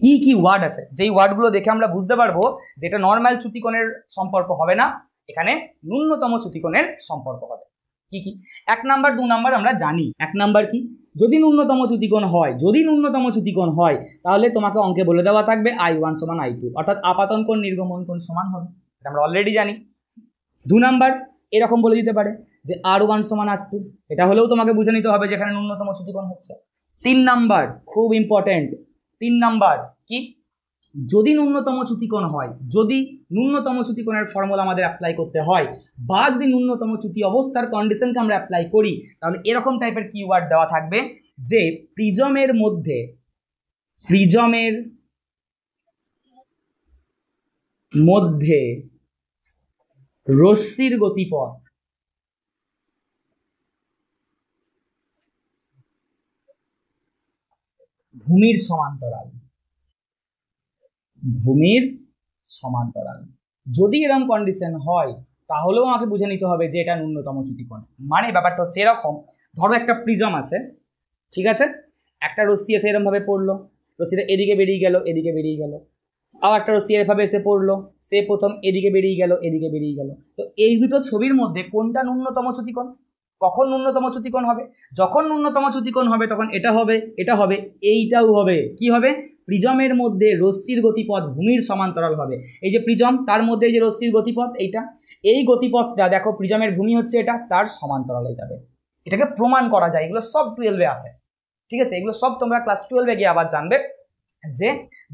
[SPEAKER 1] কি কি ওয়ার্ড আছে, যেই ওয়ার্ডগুলো দেখে আমরা বুঝতে পারবো যে এটা নর্মাল চ্যুতিকোণের সম্পর্ক হবে না, এখানে ন্যূনতম চ্যুতিকোণের সম্পর্ক হবে। কি কি? 1 নাম্বার 2 নাম্বার আমরা জানি। 1 নাম্বার কি, যদি ন্যূনতম চ্যুতিকোণ হয়, যদি ন্যূনতম চ্যুতিকোণ হয় তাহলে তোমাকে অঙ্কে বলে দেওয়া থাকবে I1 সমান I2, অর্থাৎ আপাতন কোণ নির্গমন কোণ সমান হবে, এটা আমরা অলরেডি জানি। 2 নাম্বার এরকম বলে দিতে পারে যে R1 সমান R2, এটা হলেও তোমাকে বুঝে নিতে হবে যেখানে ন্যূনতম চ্যুতিকোণ হচ্ছে। 3 নাম্বার খুব ইম্পর্টেন্ট, 3 নাম্বার কি, যদি ন্যূনতম চ্যুতিকোণ হয়, যদি ন্যূনতম চ্যুতিকোণের ফর্মুলা আমাদের অ্যাপ্লাই করতে হয় বা যদি ন্যূনতম চ্যুতি অবস্থার কন্ডিশনকে আমরা অ্যাপ্লাই করি, তাহলে এরকম টাইপের কিওয়ার্ড দেওয়া থাকবে যে প্রিজমের মধ্যে রশ্মির গতিপথ ভূমির সমান্তরাল, যদি এরকম কন্ডিশন হয় তাহলেও আমাকে বুঝে নিতে হবে যে এটা ন্যূনতম চ্যুতিকোণ। মানে ব্যাপারটা হচ্ছে এরকম, ধরো একটা প্রিজম আছে, ঠিক আছে, একটা রশ্মি এসে এরকম ভাবে পড়লো, রশ্মিটা এদিকে বেরিয়ে গেল, এদিকে বেরিয়ে গেল, আবার একটা রশ্মি এভাবে এসে পড়লো, সে প্রথম এদিকে বেরিয়ে গেল, এদিকে বেরিয়ে গেল। তো এই দুটো ছবির মধ্যে কোনটা ন্যূনতম চ্যুতিকোণ? কখন ন্যূনতম চ্যুতিকোণ হবে? যখন ন্যূনতম চ্যুতিকোণ হবে তখন এটা হবে, এটা হবে, এইটাও হবে। কি হবে? প্রিজমের মধ্যে রশ্মির গতিপথ ভূমির সমান্তরাল হবে। এই যে প্রিজম, তার মধ্যে এই যে রশ্মির গতিপথ, এইটা, এই গতিপথটা দেখো প্রিজমের ভূমি হচ্ছে এটা, তার সমান্তরালে যাবে। এটাকে প্রমাণ করা যায়, এগুলো সব 12-এ আছে, ঠিক আছে, এগুলো সব তোমরা ক্লাস 12-এ গিয়ে আবার জানবে যে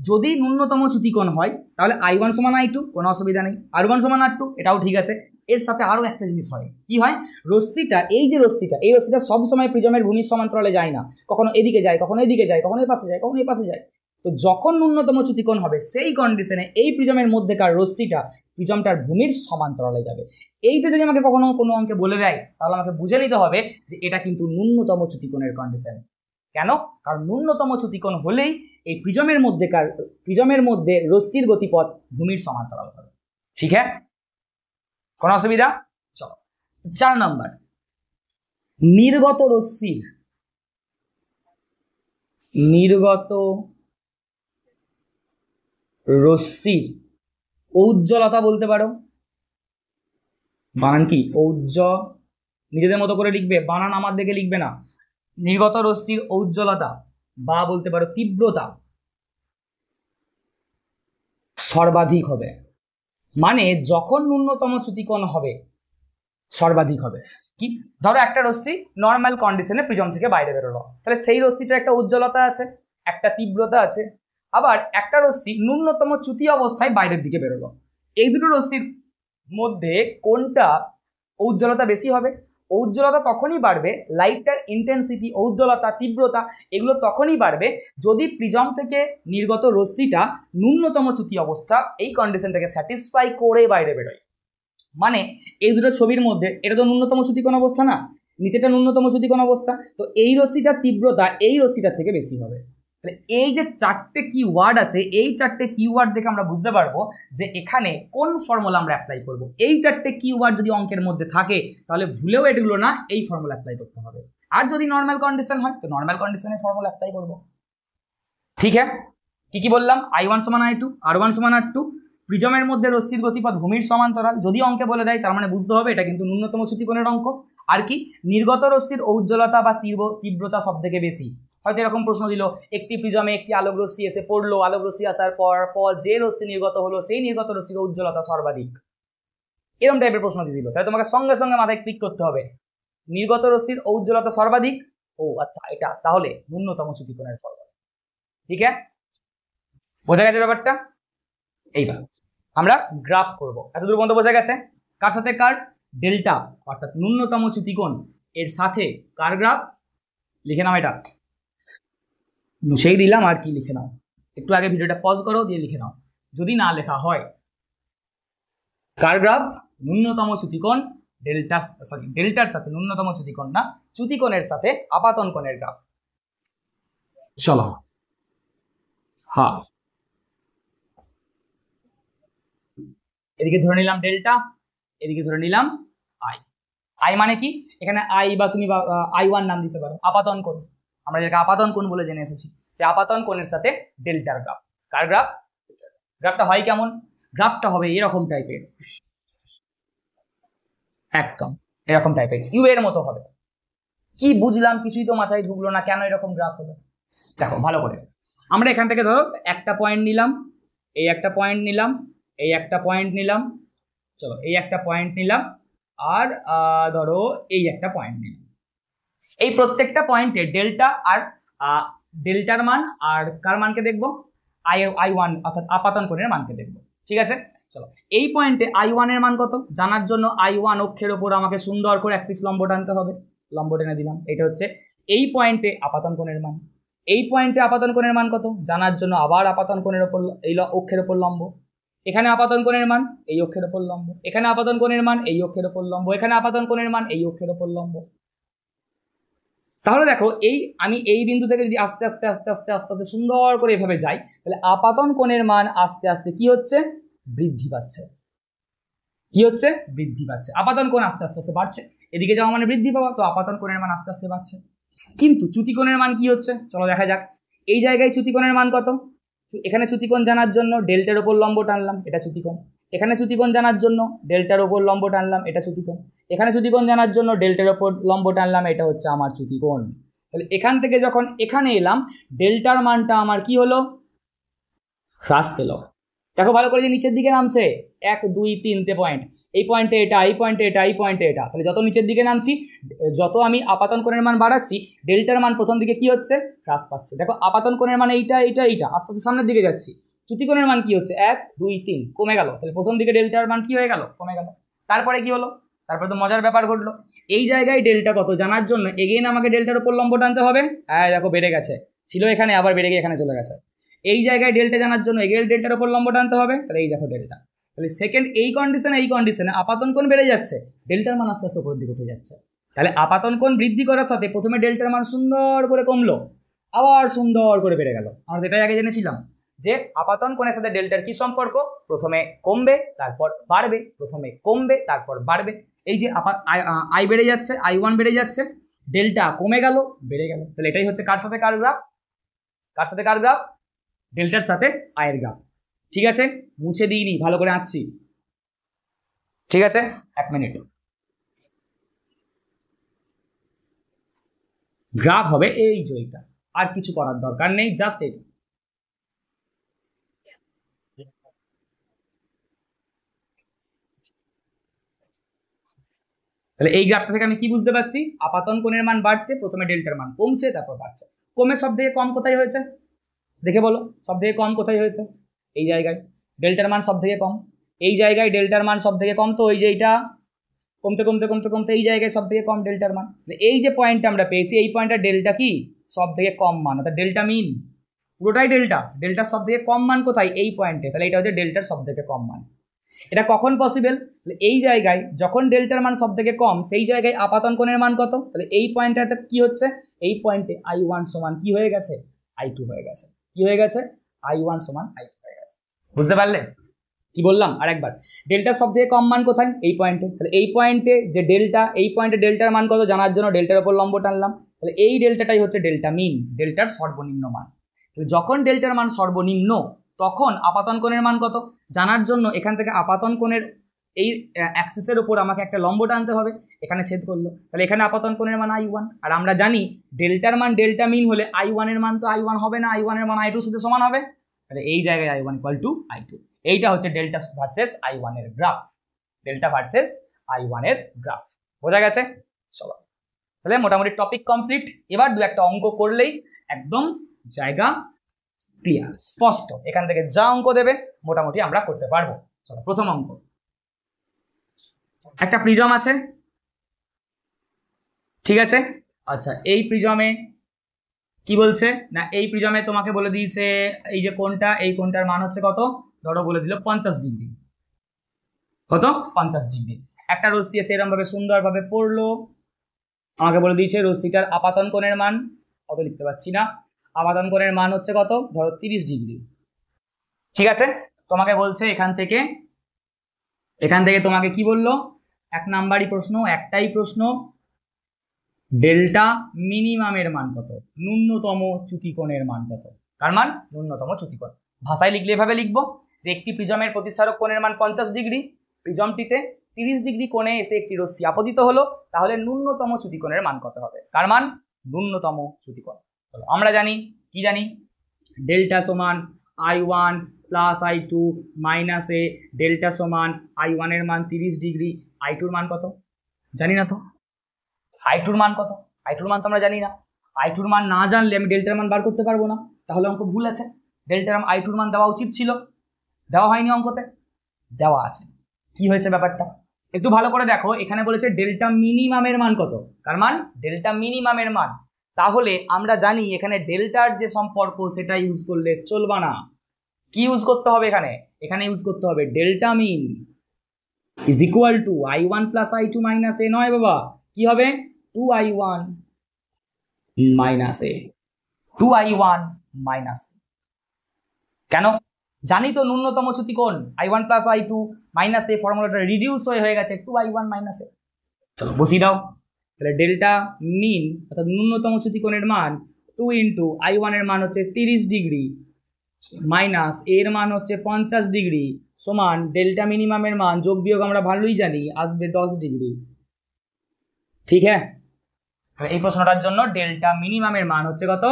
[SPEAKER 1] যদি ন্যূনতম চ্যুতিকোণ হয় তাহলে I1 সমান I2, কোনো অসুবিধা নেই, R1 সমান R2, এটাও ঠিক আছে। এর সাথে আরও একটা জিনিস হয়, কি হয়, রশ্মিটা, এই যে রশ্মিটা, এই রশ্মিটা সবসময় প্রিজমের ভূমির সমান্তরালে যায় না, কখনো এদিকে যায়, কখনো এদিকে যায়, কখনো এই পাশে যায়, কখনো এই পাশে যায়। তো যখন ন্যূনতম চ্যুতিকোণ হবে সেই কন্ডিশনে এই প্রিজমের মধ্যেকার রশ্মিটা প্রিজমটার ভূমির সমান্তরালে যাবে। এইটা যদি আমাকে কখনো কোনো অঙ্কে বলে দেয় তাহলে আমাকে বুঝে নিতে হবে যে এটা কিন্তু ন্যূনতম চ্যুতিকোণের কন্ডিশন। কেন? কারণ ন্যূনতম চ্যুতিকোণ হলেই এই প্রিজমের মধ্যে রশ্মির গতিপথ ভূমির সমান্তরাল হবে। ঠিক হ্যাঁ, কোনো অসুবিধা? চলো 4 নাম্বার, নির্গত রশ্মির ঔজ্জ্বলতা বলতে পারো, বানান কি? নিজেদের মতো করে লিখবে, বানান আমার দিকে লিখবে না। নির্গত রশ্মির ঔজ্জ্বলতা বা বলতে পারো তীব্রতা সর্বাধিক হবে। মানে যখন ন্যূনতম চ্যুতিকোণ হবে সর্বাধিক হবে। কি, ধরো একটা রশ্মি নর্মাল কন্ডিশনে প্রিজম থেকে বাইরে বেরোলো, তাহলে সেই রশ্মিটার একটা উজ্জ্বলতা আছে, একটা তীব্রতা আছে। আবার একটা রশ্মি ন্যূনতম চ্যুতি অবস্থায় বাইরের দিকে বেরোলো, এই দুটো রশ্মির মধ্যে কোনটা উজ্জ্বলতা বেশি হবে? উজ্জ্বলতা তখনই বাড়বে, লাইটটার ইন্টেন্সিটি, উজ্জ্বলতা, তীব্রতা এগুলো তখনই বাড়বে যদি প্রিজম থেকে নির্গত রশ্মিটা ন্যূনতম চ্যুতি অবস্থা এই কন্ডিশনটাকে স্যাটিসফাই করে বাইরে বেরোয়। মানে এই দুটো ছবির মধ্যে এটা তো ন্যূনতম চ্যুতিকোণ অবস্থা না, নিচেটা ন্যূনতম চ্যুতিকোণ অবস্থা, তো এই রশ্মিটার তীব্রতা এই রশ্মিটার থেকে বেশি হবে। তাহলে এই যে 4টে কিওয়ার্ড আছে, এই 4টে কিওয়ার্ড দেখে আমরা বুঝতে পারবো যে এখানে কোন ফর্মুলা আমরা অ্যাপ্লাই করব। এই 4টে কিওয়ার্ড যদি অঙ্কের মধ্যে থাকে তাহলে ভুলেও এগুলো না, এই ফর্মুলা অ্যাপ্লাই করতে হবে। আর যদি নর্মাল কন্ডিশন হয় তো নর্মাল কন্ডিশনের ফর্মুলা অ্যাপ্লাই করব। ঠিক হ্যাঁ, কি বললাম? I1 সমান I2, R1 সমান R2, প্রিজমের মধ্যে রশ্মির গতিপথ ভূমির সমান্তরাল, যদি অঙ্কে বলে দেয় তার মানে বুঝতে হবে এটা কিন্তু ন্যূনতম চ্যুতিকোণের অঙ্ক। আর কি, নির্গত রশ্মির ঔজ্জ্বলতা বা তীব্রতা সব থেকে বেশি। হয়তো এরকম প্রশ্ন দিল, একটি প্রিজমে একটি আলোক রশ্মি এসে পড়লো, আলোক রশ্মি আসার পর যে রশ্মি নির্গত হলো সেই নির্গত রশ্মির ঔজ্জ্বলতা সর্বাধিক, এরকম টাইপের প্রশ্ন দিয়ে দিল, তাহলে তোমাকে সঙ্গে সঙ্গে মাথায় ক্লিক করতে হবে নির্গত রশ্মির ঔজ্জ্বলতা সর্বাধিক, ও আচ্ছা এটা তাহলে ন্যূনতম চ্যুতিকোণের ফর্মুলা। ঠিক আছে, বোঝা গেছে ব্যাপারটা? এইবার আমরা গ্রাফ করব। এতদূর পর্যন্ত বোঝা গেছে? কার সাথে কার? ডেল্টা অর্থাৎ ন্যূনতম চ্যুতিকোণ এর সাথে কার গ্রাফ? লিখে নাও, এটা মুছেই দিলাম, আর কি লিখে নাও, একটু আগে ভিডিওটা পজ করো দিয়ে লিখে নাও যদি না লেখা হয়। কার গ্রাফ? ন্যূনতম চ্যুতিকোণ ডেল্টার সাথে, ন্যূনতম চ্যুতিকোণ না, চ্যুতিকোণের সাথে আপাতন কোণের গ্রাফ। চলো, হ্যাঁ, এদিকে ধরে নিলাম ডেল্টা, এদিকে ধরে নিলাম আই মানে কি? এখানে আই বা তুমি I1 নাম দিতে পারো, আপাতন কোণ, আমরা যেটাকে আপাতন কোণ বলে জেনে এসেছি, সেই আপাতন কোণের সাথে ডেল্টার গ্রাফ। কার গ্রাফ? গ্রাফটা হয় কেমন? গ্রাফটা হবে এরকম টাইপের, একদম এরকম টাইপের, ইউ এর মতো হবে। কি বুঝলাম কিছুই তো মাথায় ঢুকলো না, কেন এরকম গ্রাফ হলো? দেখো ভালো করে, আমরা এখান থেকে ধরো একটা পয়েন্ট নিলাম, এই একটা পয়েন্ট নিলাম, এই একটা পয়েন্ট নিলাম, চলো এই একটা পয়েন্ট নিলাম, আর ধরো এই একটা পয়েন্ট নিলাম। এই প্রত্যেকটা পয়েন্টে ডেল্টা আর ডেল্টার মান আর কার মানকে দেখবো? I1 অর্থাৎ আপাতন কোণের মানকে দেখবো। ঠিক আছে, চলো এই পয়েন্টে I1 এর মান কত জানার জন্য I1 অক্ষের ওপর আমাকে সুন্দর করে এক পিস লম্ব টানতে হবে। লম্ব টেনে দিলাম, এটা হচ্ছে এই পয়েন্টে আপাতন কোণের মান। এই পয়েন্টে আপাতন কোণের মান কত জানার জন্য আবার আপাতন কোণের ওপর এই অক্ষের ওপর লম্ব। এখানে আপাতন কোণের মান এই অক্ষের ওপর লম্ব, এখানে আপাতন কোণের মান এই অক্ষের ওপর লম্ব, এখানে আপাতন কোণের মান এই অক্ষের ওপর লম্ব। তাহলে দেখো এই আমি এই বিন্দু থেকে যদি আস্তে আস্তে আস্তে আস্তে আস্তে আস্তে সুন্দর করে এভাবে যাই, তাহলে আপাতন কোণের মান আস্তে আস্তে কি হচ্ছে? বৃদ্ধি পাচ্ছে। কি হচ্ছে? বৃদ্ধি পাচ্ছে। আপাতন কোণ আস্তে আস্তে আস্তে বাড়ছে, এদিকে যাওয়া মানে বৃদ্ধি পাওয়া, তো আপাতন কোণের মান আস্তে আস্তে বাড়ছে। কিন্তু চ্যুতিকোণের মান কি হচ্ছে চলো দেখা যাক। এই জায়গায় চ্যুতিকোণের মান কত? এখানে চ্যুতিকোণ জানার জন্য ডেল্টার ওপর লম্ব টানলাম, এটা চ্যুতিকোণ। এখানে চ্যুতিকোণ জানার জন্য ডেল্টার ওপর লম্ব টানলাম, এটা চ্যুতিকোণ। এখানে চ্যুতিকোণ জানার জন্য ডেল্টার ওপর লম্ব টানলাম, এটা হচ্ছে আমার চ্যুতিকোণ। তাহলে এখান থেকে যখন এখানে এলাম, ডেল্টার মানটা আমার কি হলো? হ্রাস পেল। দেখো ভালো করে যে নিচের দিকে নামছে, 1 2 3টে পয়েন্ট, এই পয়েন্টে এটা, এই পয়েন্টে এটা, এই পয়েন্টে এটা। তাহলে যত নিচের দিকে নামছি, যত আমি আপাতন কোণের মান বাড়াচ্ছি, ডেল্টার মান প্রথম দিকে কি হচ্ছে? হ্রাস পাচ্ছে। দেখো আপাতন কোণের মান এইটা এইটা এইটা, আস্তে আস্তে সামনের দিকে যাচ্ছি। চ্যুতিকোণের মান কি হচ্ছে? 1 2 3 কমে গেল। তাহলে প্রথম দিকে ডেল্টার মান কি হয়ে গেল? কমে গেল। তারপরে কি হলো? তারপরে তো মজার ব্যাপার ঘটলো। এই জায়গায় ডেল্টা কত জানার জন্য এগেইন আমাকে ডেল্টার উপর লম্ব টানতে হবে। হ্যাঁ দেখো বেড়ে গেছে, ছিল এখানে আবার বেড়ে গিয়ে এখানে চলে গেছে। এই জায়গায় ডেল্টা জানার জন্য এগেইন ডেল্টার উপর লম্ব টানতে হবে। তাহলে এই দেখো ডেল্টা। তাহলে সেকেন্ড এই কন্ডিশনে আপাতন কোণ বেড়ে যাচ্ছে, ডেল্টার মান আস্তে আস্তে উপরের দিকে উঠে যাচ্ছে। তাহলে আপাতন কোণ বৃদ্ধি করার সাথে প্রথমে ডেল্টার মান সুন্দর করে কমলো, আবার সুন্দর করে বেড়ে গেল। আমরা এটাই আগে জেনেছিলাম যে আপাতন কোণের সাথে ডেল্টার কি সম্পর্ক? প্রথমে কমবে তারপর বাড়বে, প্রথমে কমবে তারপর বাড়বে। এই যে আই বেড়ে যাচ্ছে, I1 বেড়ে যাচ্ছে, ডেল্টা কমে গেল, বেড়ে গেল। তাহলে এটাই হচ্ছে কার সাথে কার গ্রাফ? কার সাথে কার গ্রাফ? ডেল্টার সাথে আয়ের গ্রাফ। ঠিক আছে, মুছে দিইনি, ভালো করে আঁকছি। ঠিক আছে, 1 মিনিট। গ্রাফ হবে এই যে এইটা, আর কিছু করার দরকার নেই, জাস্ট এইটা। তাহলে এই গ্রাফটা থেকে আমি কি বুঝতে পারছি? আপাতন কোণের মান বাড়ছে, প্রথমে ডেল্টার মান কমছে তারপর বাড়ছে। কমে সব থেকে কম কোথায় হয়েছে দেখে বলো? সব থেকে কম কোথায় হয়েছে? এই জায়গায় ডেল্টার মান সব থেকে কম। এই জায়গায় ডেল্টার মান সব থেকে কম, তো ওই যে এইটা কমতে কমতে কমতে কমতে এই জায়গায় সব থেকে কম ডেল্টার মান। এই যে পয়েন্টটা আমরা পেয়েছি, এই পয়েন্টটা ডেল্টা কি? সব থেকে কম মান, অর্থাৎ ডেল্টা মিন, পুরোটাই ডেল্টা। ডেল্টার সব থেকে কম মান কোথায়? এই পয়েন্টে। তাহলে এটা হচ্ছে ডেল্টার সব থেকে কম মান। এটা কখন পসিবল? এই জায়গায় যখন ডেল্টার মান সব থেকে কম, সেই জায়গায় আপাতন কোণের মান কত? তাহলে এই পয়েন্টটাতে কি হচ্ছে? এই পয়েন্টে I1 সমান কি হয়ে গেছে? I2 হয়ে গেছে। কি হয়ে গেছে? I1 সমান I2 হয়ে গেছে। বুঝতে পারলে কি বললাম? আরেকবার, ডেল্টার সব থেকে কম মান কোথায়? এই পয়েন্টে। তাহলে এই পয়েন্টে যে ডেল্টা, এই পয়েন্টে ডেল্টার মান কত জানার জন্য ডেল্টার উপর লম্ব টানলাম। তাহলে এই ডেল্টাটাই হচ্ছে ডেল্টা মিন, ডেল্টার সর্বনিম্ন মান। তাহলে যখন ডেল্টার মান সর্বনিম্ন, তখন আপাতন কোণের মান কত জানার জন্য এখান থেকে আপাতন কোণের এই অ্যাক্সিসের উপর আমাকে একটা লম্ব টানতে হবে, এখানে ছেদ করলো। তাহলে এখানে আপাতন কোণের মান I1, আর আমরা জানি ডেল্টার মান ডেল্টা মিন হলে I1 এর মান তো I1 হবে না, I1 এর মান I2 সাথে সমান হবে। তাহলে এই জায়গায় I1 = I2। এইটা হচ্ছে ডেল্টা ভার্সেস I1 এর গ্রাফ। ডেল্টা ভার্সেস I1 এর গ্রাফ বোঝা গেছে? চলো তাহলে মোটামুটি টপিক কমপ্লিট। এবার দু একটা অঙ্ক করলেই একদম জায়গা ক্লিয়ার, স্পষ্ট। এখান থেকে যা অঙ্ক দেবে মোটামুটি আমরা করতে পারবো। চলো প্রথম অঙ্ক। একটা প্রিজম আছে, ঠিক আছে? আচ্ছা, এই প্রিজমে কি বলছে না, এই প্রিজমে তোমাকে বলে দিয়েছে এই যে কোণটা, এই কোণটার মান হচ্ছে কত? ধরো বলে দিল 50 ডিগ্রি। কত? 50 ডিগ্রি। একটা রশ্মি এসে এরকম ভাবে সুন্দরভাবে পড়লো, আমাকে বলে দিয়েছে রশ্মিটার আপাতন কোণের মান কত, লিখতে পারছি না। আপাতন কোণের মান হচ্ছে কত? ধরো 30 ডিগ্রি। ঠিক আছে, তোমাকে বলছে এখান থেকে তোমাকে কি বললো? 1 নাম্বারই প্রশ্ন, একটাই প্রশ্ন, ডেল্টা মিনিমামের মান কত? ন্যূনতম চ্যুতিকোণের মান কত? কার মান? ন্যূনতম চ্যুতিকোণ। ভাষায় লিখলে এভাবে লিখবো যে একটি প্রিজমের প্রতিসারক কোণের মান 50 ডিগ্রি, প্রিজমটিতে 30 ডিগ্রি কোণে এসে একটি রশ্মি আপতিত হলো, তাহলে ন্যূনতম চ্যুতিকোণের মান কত হবে? কার মান? ন্যূনতম চ্যুতিকোণ। আমরা জানি, কি জানি, ডেল্টা সমান I1 প্লাস I2 মাইনাস এ, ডেল্টা সমান I1 এর মান 30 ডিগ্রি, I2 এর মান কত জানি না তো। I2 এর মান কত? I2 এর মান তো আমরা জানি না। I2 এর মান না জানলে আমি ডেল্টার মান বার করতে পারবো না, তাহলে অঙ্ক ভুল আছে। ডেল্টার I2 এর মান দেওয়া উচিত ছিল, দেওয়া হয়নি, অঙ্কতে দেওয়া আছে। কি হয়েছে ব্যাপারটা একটু ভালো করে দেখো, এখানে বলেছে ডেল্টা মিনিমামের মান কত? কার মান? ডেল্টা মিনিমামের মান। তাহলে আমরা জানি এখানে ডেল্টার যে সম্পর্ক সেটা ইউজ করলে চলবে না। কি ইউজ করতে হবে এখানে? এখানে ইউজ করতে হবে delta min is equal to I1 plus I2 minus A, নয় বাবা, কি হবে? 2I1 মাইনাস এ, 2I1 মাইনাস এ। কেন? জানি তো ন্যূনতম চ্যুতিকোণ I1 প্লাস I2 মাইনাস এ, ফর্মুলাটা রিডিউস হয়ে গেছে 2I1 মাইনাস এ। চলো বসিয়ে দাও, তাহলে ডেল্টা মিন অর্থাৎ ন্যূনতম চ্যুতিকোণের মান 2 ইন্টু I1 এর মান হচ্ছে 30 ডিগ্রি মাইনাস এর মান হচ্ছে 50 ডিগ্রি সমান ডেল্টা মিনিমামের মান যোগ বিয়োগ আমরা ভালোই জানি আসবে 10 ডিগ্রি। ঠিক হ্যাঁ, এই প্রশ্নটার জন্য ডেল্টা মিনিমামের মান হচ্ছে কত?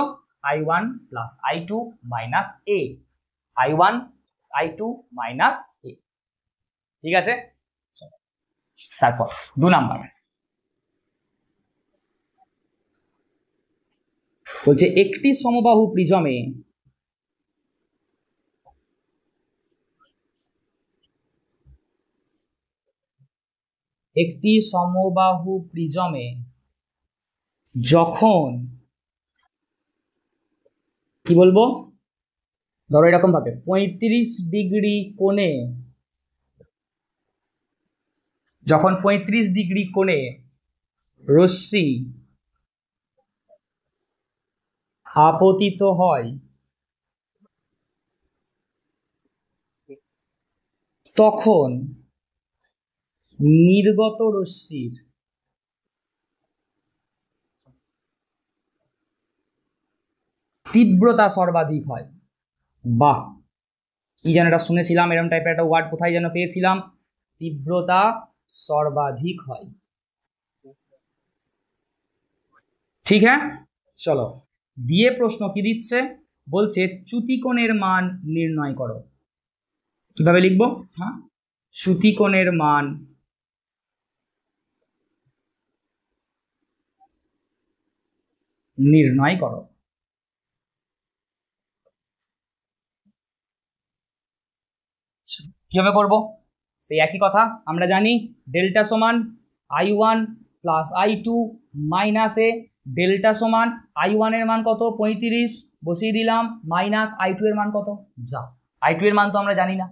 [SPEAKER 1] I1 প্লাস I2 মাইনাস এ, I1 I2 মাইনাস এ। ঠিক আছে, তারপর 2 নাম্বার বলছে একটি সমবাহু প্রিজমে যখন কি বলবো, ধরো এরকম ভাবে 35 ডিগ্রি কোণে, যখন 35 ডিগ্রি কোণে রশ্মি আপতিত হয় তখন নির্গত রশ্মির তীব্রতা সর্বাধিক হয়। বাহ, কি যেন এটা শুনেছিলাম, এরকম টাইপের একটা ওয়ার্ড কোথায় যেন পেয়েছিলাম, তীব্রতা সর্বাধিক হয়। ঠিক হ্যাঁ, চলো দিয়ে প্রশ্ন কি দিচ্ছে, বলছে চ্যুতিকোণের মান নির্ণয় করো। কিভাবে লিখবো? হ্যাঁ, চ্যুতিকোণের মান নির্ণয় করো। কিভাবে করব? সেই একই কথা, আমরা জানি ডেল্টা সমান I1 প্লাস I2 মাইনাস এ, ডেল্টা সমান I1 এর মান কত? 35 বসিয়ে দিলাম, মাইনাস I2 এর মান কত? যা, I2 এর মান তো আমরা জানি না।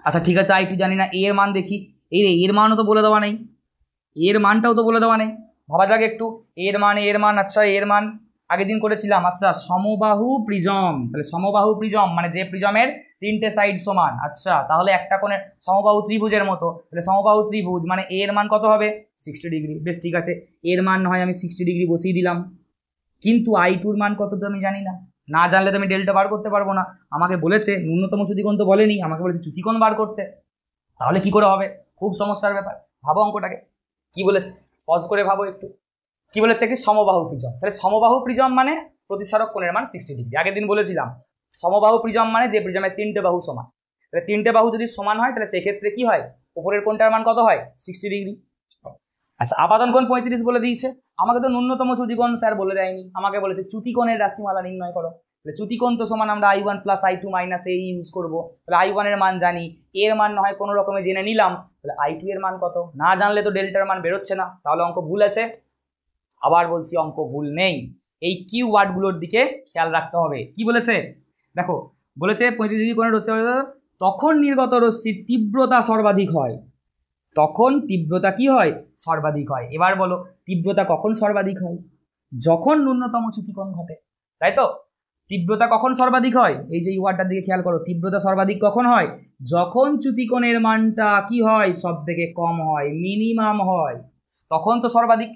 [SPEAKER 1] আচ্ছা ঠিক আছে, I2 জানি না, এর মান দেখি। এর মানও তো বলে দেওয়া নেই, এর মানটাও তো বলে দেওয়া নেই। ভাবা যাক একটু, এর মান, আচ্ছা এর মান আগের দিন করেছিলাম। আচ্ছা সমবাহু প্রিজম, তাহলে সমবাহু প্রিজম মানে যে প্রিজমের 3টে সাইড সমান। আচ্ছা তাহলে একটা কোণের সমবাহু ত্রিভুজের মতো, তাহলে সমবাহু ত্রিভুজ মানে এর মান কত হবে? 60 ডিগ্রি। বেশ ঠিক আছে, এর মান হয় আমি 60 ডিগ্রি বসিয়ে দিলাম, কিন্তু I2 এর মান কত তো আমি জানি না। না জানলে তো আমি ডেল্টা বার করতে পারবো না। আমাকে বলেছে ন্যূনতম চ্যুতিকোণ তো বলেনি, আমাকে বলেছে চ্যুতিকোণ বার করতে। তাহলে কি করে হবে? খুব সমস্যার ব্যাপার। ভাবো অঙ্কটাকে কি বলেছে, পজ করে ভাবো একটু। কি বলেছে? একটি সমবাহু প্রিজম, তাহলে সমবাহু প্রিজম মানে প্রতিসারক কোণের মান 60 ডিগ্রি। আগের দিন বলেছিলাম সমবাহু প্রিজম মানে যে প্রিজমের 3টে বাহু সমান। তাহলে 3টে বাহু যদি সমান হয় তাহলে সেক্ষেত্রে কি হয়? উপরের কোণটার মান কত হয়? 60 ডিগ্রি। আচ্ছা আপাতন কোণ 35 বলে দিয়েছে, আমাকে তো ন্যূনতম চ্যুতিকোণ স্যার বলে দেয়নি, আমাকে বলেছে চ্যুতিকোণের রাশিমালা নির্ণয় করো। তাহলে চ্যুতিকোণ তো সমান আমরা I1 প্লাস I2 মাইনাস এ ইউজ করবো। তাহলে I1 এর মান জানি, এর মান না হয় কোনো রকমে জেনে নিলাম, তাহলে I2 এর মান কত? না জানলে তো ডেল্টার মান বেরোচ্ছে না, তাহলে অঙ্ক ভুল আছে। আবার বলছি অঙ্ক ভুল নেই, এই কি ওয়ার্ডগুলোর দিকে খেয়াল রাখতে হবে। কি বলেছে দেখো, বলেছে 35 ডিগ্রি কোণে রশ্মি তখন নির্গত রশ্মির তীব্রতা সর্বাধিক হয়। তখন তীব্রতা কি হয়? সর্বাধিক হয়। এবার বলো তীব্রতা কখন সর্বাধিক হয়? যখন ন্যূনতম চ্যুতিকোণ ঘটে, তাই তো? তীব্রতা কখন সর্বাধিক হয়? এই যে ওয়ার্ডটার দিকে খেয়াল করো, তীব্রতা সর্বাধিক কখন হয়? যখন চ্যুতিকোণের মানটা কি হয়? সব থেকে কম হয়, মিনিমাম হয়, তখন তো সর্বাধিক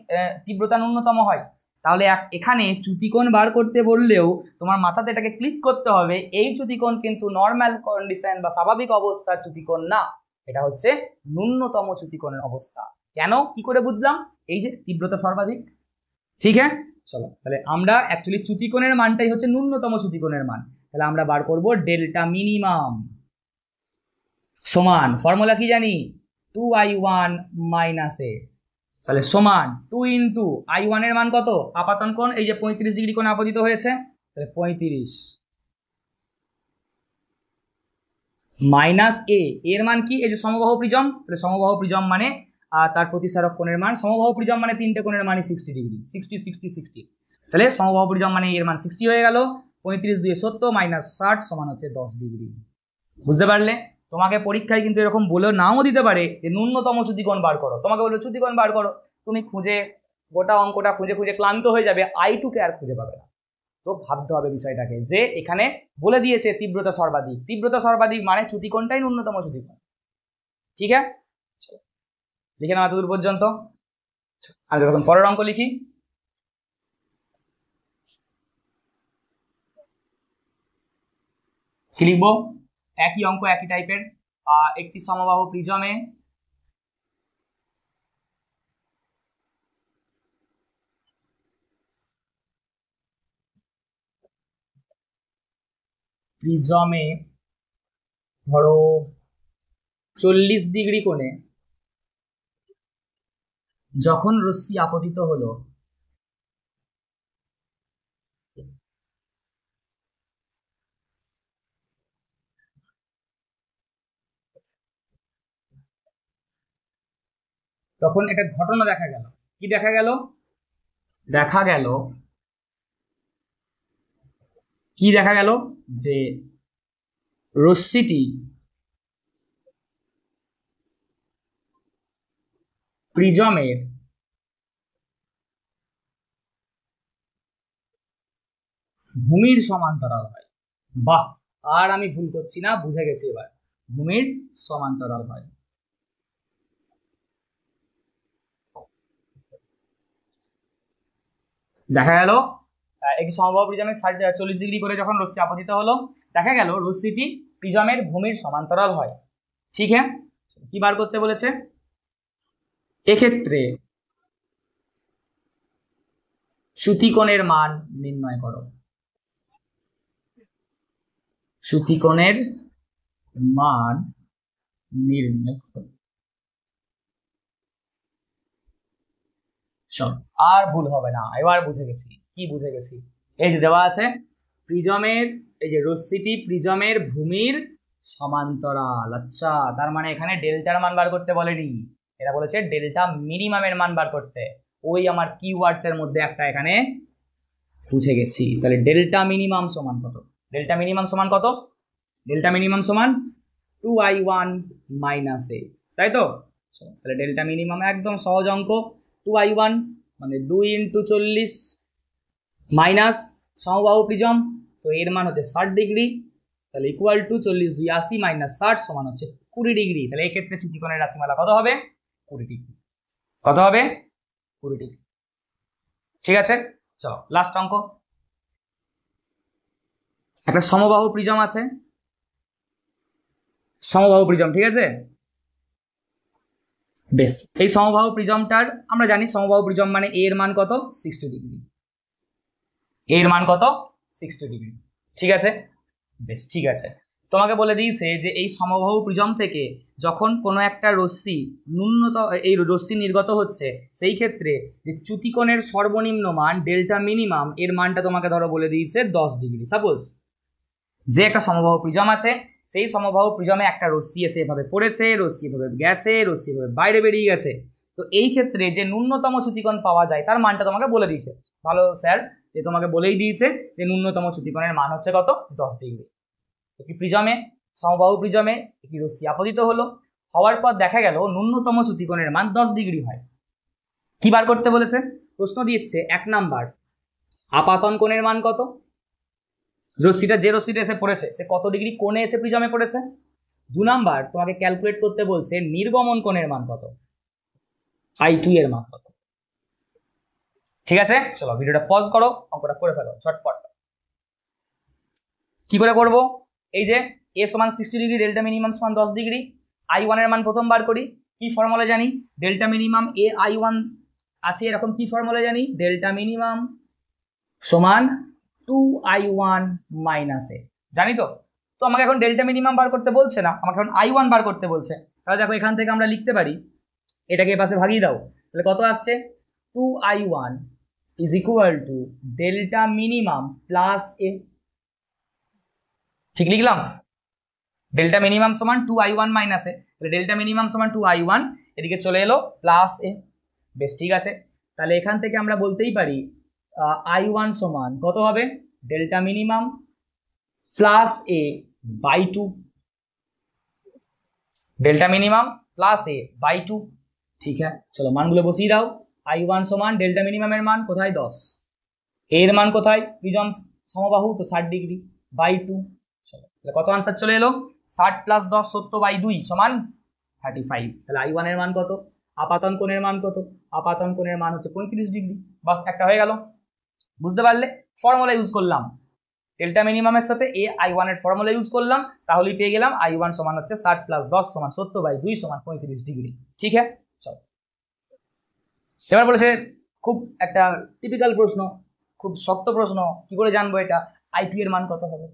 [SPEAKER 1] তীব্রতা ন্যূনতম হয়। তাহলে এখানে চ্যুতিকোণ বার করতে বললেও তোমার মাথাতে এটাকে ক্লিক করতে হবে, এই চ্যুতিকোণ কিন্তু নর্মাল কন্ডিশন বা স্বাভাবিক অবস্থার চ্যুতিকোণ না, এটা হচ্ছে ন্যূনতম চ্যুতিকোণের অবস্থা। কেন, কি করে বুঝলাম? এই যে তীব্রতা সর্বাধিক, ঠিক হ্যাঁ। চলো তাহলে আমরা অ্যাকচুয়ালি চ্যুতিকোণের মানটাই হচ্ছে ন্যূনতম চ্যুতিকোণের মান, তাহলে আমরা বার করব ডেল্টা মিনিমাম সমান, ফর্মুলা কি জানি, 2i1 মাইনাস এ, তাহলে সমান 2 ইন্টু i1 এর মান কত, আপাতন কোণ এই যে 35 ডিগ্রি কোণে আপতিত হয়েছে, তাহলে 35 মাইনাস এ, এর মান কি, এই যে সমবাহু প্রিজম, তাহলে সমবাহু প্রিজম মানে তার প্রতিসারক কোণের মান, সমবাহু প্রিজম মানে তিনটে কোণের মানই 60 ডিগ্রি, 60 60 60, তাহলে সমবাহু প্রিজম মানে এর মান 60 হয়ে গেল, 35 2 70 মাইনাস 60 সমান হচ্ছে 10 ডিগ্রি। বুঝতে পারলে? তোমাকে পরীক্ষায় কিন্তু এরকম বলেও নাও দিতে পারে যে ন্যূনতম চ্যুতিকোণ বার করো, তোমাকে বলবে চ্যুতিকোণ বার করো, তুমি খুঁজে গোটা অঙ্কটা খুঁজে খুঁজে ক্লান্ত হয়ে যাবে, আই2 কে আর খুঁজে পাবে না। তো ভাবতে হবে বিষয়টাকে যে এখানে বলে দিয়েছে তীব্রতা সর্বাধিক, তীব্রতা সর্বাধিক মানে চ্যুতিকোণটাই ন্যূনতম চ্যুতিকোণ, ঠিক আছে? লিখে নাও এতদূর পর্যন্ত। আমি তখন পরের অঙ্ক লিখি। কি লিখবো? একই অঙ্ক, একই টাইপের, একটি সমবাহু প্রিজমে ধরো 40 ডিগ্রি কোণে যখন রশ্মি আপতিত হলো, তখন একটা ঘটনা দেখা গেল। কি দেখা গেল? দেখা গেল কি দেখা গেল যে রশ্মিটি প্রিজমের ভূমির সমান্তরাল হয়। বাহ, আর আমি ভুল করছি না, বুঝে গেছি এবার, ভূমির সমান্তরাল হয়। দেখা গেল একটি সমবাহু প্রিজমের 40 ডিগ্রি করে যখন রশ্মি আপতিত হলো, দেখা গেল রশ্মিটি প্রিজমের ভূমির সমান্তরাল হয়, ঠিক হ্যাঁ। কি বার করতে বলেছে? এক্ষেত্রে চ্যুতিকোণের মান নির্ণয় করো। চ্যুতিকোণের মান নির্ণয় করো। চল, আর ভুল হবে না, এবার বুঝে গেছি। কি বুঝে গেছি? এই যে দেওয়া আছে প্রিজমের, এই যে রশ্মিটি প্রিজমের ভূমির সমান্তরাল, আচ্ছা তার মানে এখানে ডেল্টার মান বার করতে বলেনি, এটা বলেছে ডেল্টা মিনিমামের মান বার করতে। ওই আমার কিওয়ার্ডস এর মধ্যে একটা এখানে বুঝে গেছি। তাহলে ডেল্টা মিনিমাম সমান কত? ডেল্টা মিনিমাম সমান কত? ডেল্টা মিনিমাম সমান 2i1 মাইনাস এ, তাই তো? তাহলে ডেল্টা মিনিমাম একদম সহজ অঙ্ক, 2i1 মানে 2 ইন্টু 40 মাইনাস সমবাহু প্রিজম, তো এর মান হচ্ছে 60 ডিগ্রি, তাহলে ইকুয়াল টু 40 2 80 মাইনাস 60 সমান হচ্ছে 20 ডিগ্রি। তাহলে এই ক্ষেত্রে চ্যুতিকোণের রাশিমালা কত হবে? 20 ডিগ্রি। কত হবে? 20 ডিগ্রি। ঠিক আছে, চলো লাস্ট অঙ্ক। একটা সমবাহু প্রিজম আছে, সমবাহু প্রিজম, ঠিক আছে বেশ। এই সমবাহু প্রিজমটার আমরা জানি সমবাহু প্রিজম মানে এর মান কত? 60 ডিগ্রি। এর মান কত? 60 ডিগ্রি, ঠিক আছে বেশ। ঠিক আছে, তোমাকে বলে দিয়েছে যে এই সমবাহু প্রিজম থেকে যখন কোনো একটা রশ্মি ন্যূনতম এই রশ্মি নির্গত হচ্ছে, সেই ক্ষেত্রে যে চ্যুতিকোণের সর্বনিম্ন মান ডেল্টা মিনিমাম, এর মানটা তোমাকে ধরো বলে দিয়েছে 10 ডিগ্রি। সাপোজ যে একটা সমবাহু প্রিজম আছে, সেই সমবাহু প্রিজমে একটা রশ্মি এসে এভাবে পড়েছে, রশ্মি এভাবে গেছে, রশ্মি এভাবে বাইরে বেরিয়ে গেছে, তো এই ক্ষেত্রে যে ন্যূনতম চ্যুতিকোণ পাওয়া যায় তার মানটা তোমাকে বলে দিয়েছে। ভালো স্যার, যে তোমাকে বলেই দিয়েছে যে ন্যূনতম চ্যুতিকোণের মান হচ্ছে কত? 10 ডিগ্রি। একটি প্রিজমে, সমবাহু প্রিজমে একটি রশ্মি আপতিত হলো, হওয়ার পর দেখা গেল ন্যূনতম চ্যুতিকোণের মান 10 ডিগ্রি হয়। কি বার করতে বলেছে? প্রশ্ন দিচ্ছে 1 নাম্বার আপাতন কোণের মান কত, রশ্মিটা যে রশ্মিটা এসে পড়েছে সে কত ডিগ্রি কোণে এসে প্রিজমে পড়েছে। 2 নাম্বার তোমাকে ক্যালকুলেট করতে বলছে নির্গমন কোণের মান কত, i2 এর মান কত, ঠিক আছে, চলো ভিডিওটা পজ করো, অঙ্কটা করে ফেলো ঝটপট। কি করে করব? এই যে a সমান 60 ডিগ্রি, ডেল্টা মিনিমাম সমান 10 ডিগ্রি, I1 এর মান প্রথম বার করি। কি ফর্মুলা জানি? ডেল্টা মিনিমাম a I1 আছে এরকম কি ফর্মুলা জানি? ডেল্টা মিনিমাম সমান 2I1 মাইনাস a, জানি তো? তো আমাকে এখন ডেল্টা মিনিমাম বার করতে বলছে না, আমাকে এখন I1 বার করতে বলছে। তাহলে দেখো এখান থেকে আমরা লিখতে পারি, এটাকে পাশে ভাগিয়ে দাও, তাহলে কত আসছে? 2I1 is equal to delta minimum plus a। ঠিক লিখলাম? ডেল্টা মিনিমাম সমান 2I1 মাইনাস এ, তাহলে ডেল্টা মিনিমাম সমান 2I1, এদিকে চলে এলো প্লাস এ। বেশ, ঠিক আছে। তাহলে এখান থেকে আমরা বলতেই পারি I1 সমান কত হবে? Delta minimum plus A by 2, delta minimum plus A by 2। ঠিক আছে, চলো মানগুলো বসিয়ে দাও। I1 সমান ডেল্টা মিনিমামের মান কোথায়? 10, এর মান কোথায়? প্রিজম সমবাহু, তো 60 ডিগ্রি বাই 2। চলো তাহলে কত আনসার চলে এলো? 60 প্লাস 10 70 বাই 2 সমান 35। তাহলে I1 এর মান কত? আপাতন কোণের মান কত? আপাতন কোণের মান হচ্ছে 35 ডিগ্রি। বাস, একটা হয়ে গেল। বুঝতে পারলে? ফর্মুলা ইউজ করলাম, ডেল্টা মিনিমামের সাথে এ I1 এর ফর্মুলা ইউজ করলাম, তাহলেই পেয়ে গেলাম I1 সমান হচ্ছে 60 প্লাস 10 সমান 70 বাই 2 সমান 35 ডিগ্রি। ঠিক আছে, চলো এবার বলেছে খুব একটা টিপিক্যাল প্রশ্ন, খুব শক্ত প্রশ্ন, কি করে জানবো এটা? I2 এর মান কত হবে?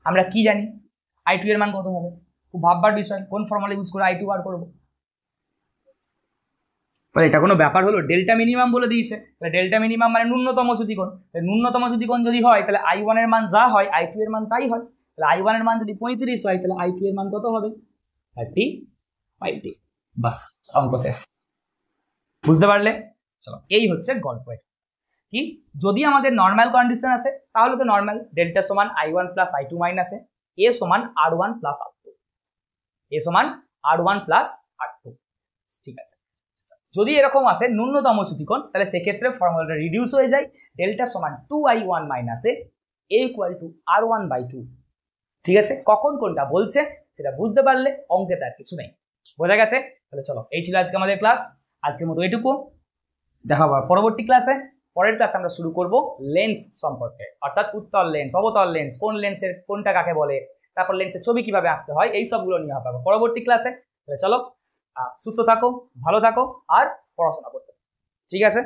[SPEAKER 1] আমরা কি জানি I2 এর মান কত হবে? খুব ভাববার বিষয়, কোন ফর্মুলা ইউজ করে I2 বার করবো। এটা কোনো ব্যাপার হলো? ডেল্টা মিনিমাম বলে দিয়েছে, তাহলে ডেল্টা মিনিমাম মানে ন্যূনতম চ্যুতিকোণ। ন্যূনতম চ্যুতিকোণ যদি হয় তাহলে I1 এর মান যা হয় I2 এর মান তাই হয়। তাহলে I1 এর মান যদি 35 হয় তাহলে I2 এর মান কত হবে? 35। বাস, অঙ্ক শেষ। বুঝতে পারলে? চলো, এই হচ্ছে গল্প। কি যদি আমাদের নর্মাল কন্ডিশন আছে তাহলে তো নর্মাল, ডেল্টা সমান I1 প্লাস I2 মাইনাস এ সমান R1 প্লাস R2, এ সমান R1 প্লাস R2। ঠিক আছে, যদি এরকম আসে ন্যূনতম চ্যুতিকোণ তাহলে সেক্ষেত্রে ফর্মুলাটা রিডিউস হয়ে যায়, ডেল্টা সমান 2I1 minus A equal to R1 by 2। ঠিক আছে, কখন কোনটা বলছে সেটা বুঝতে পারলে অঙ্কে তার কিছু নেই। বোঝা গেছে? তাহলে চলো, এই ছিল আজকে আমাদের ক্লাস, আজকের মতো এটুকু। দেখা হবে পরবর্তী ক্লাসে। পরের ক্লাসে আমরা শুরু করব লেন্স সম্পর্কে, অর্থাৎ উত্তল লেন্স, অবতল লেন্স, কোন লেন্সের কোনটা কাকে বলে, তারপর লেন্সের ছবি কিভাবে আঁকতে হয়, এই সবগুলো নিয়ে হবে পরবর্তী ক্লাসে। তাহলে চলো, সুস্থ থাকো, ভালো থাকো আর পড়াশোনা করতে। ঠিক আছে।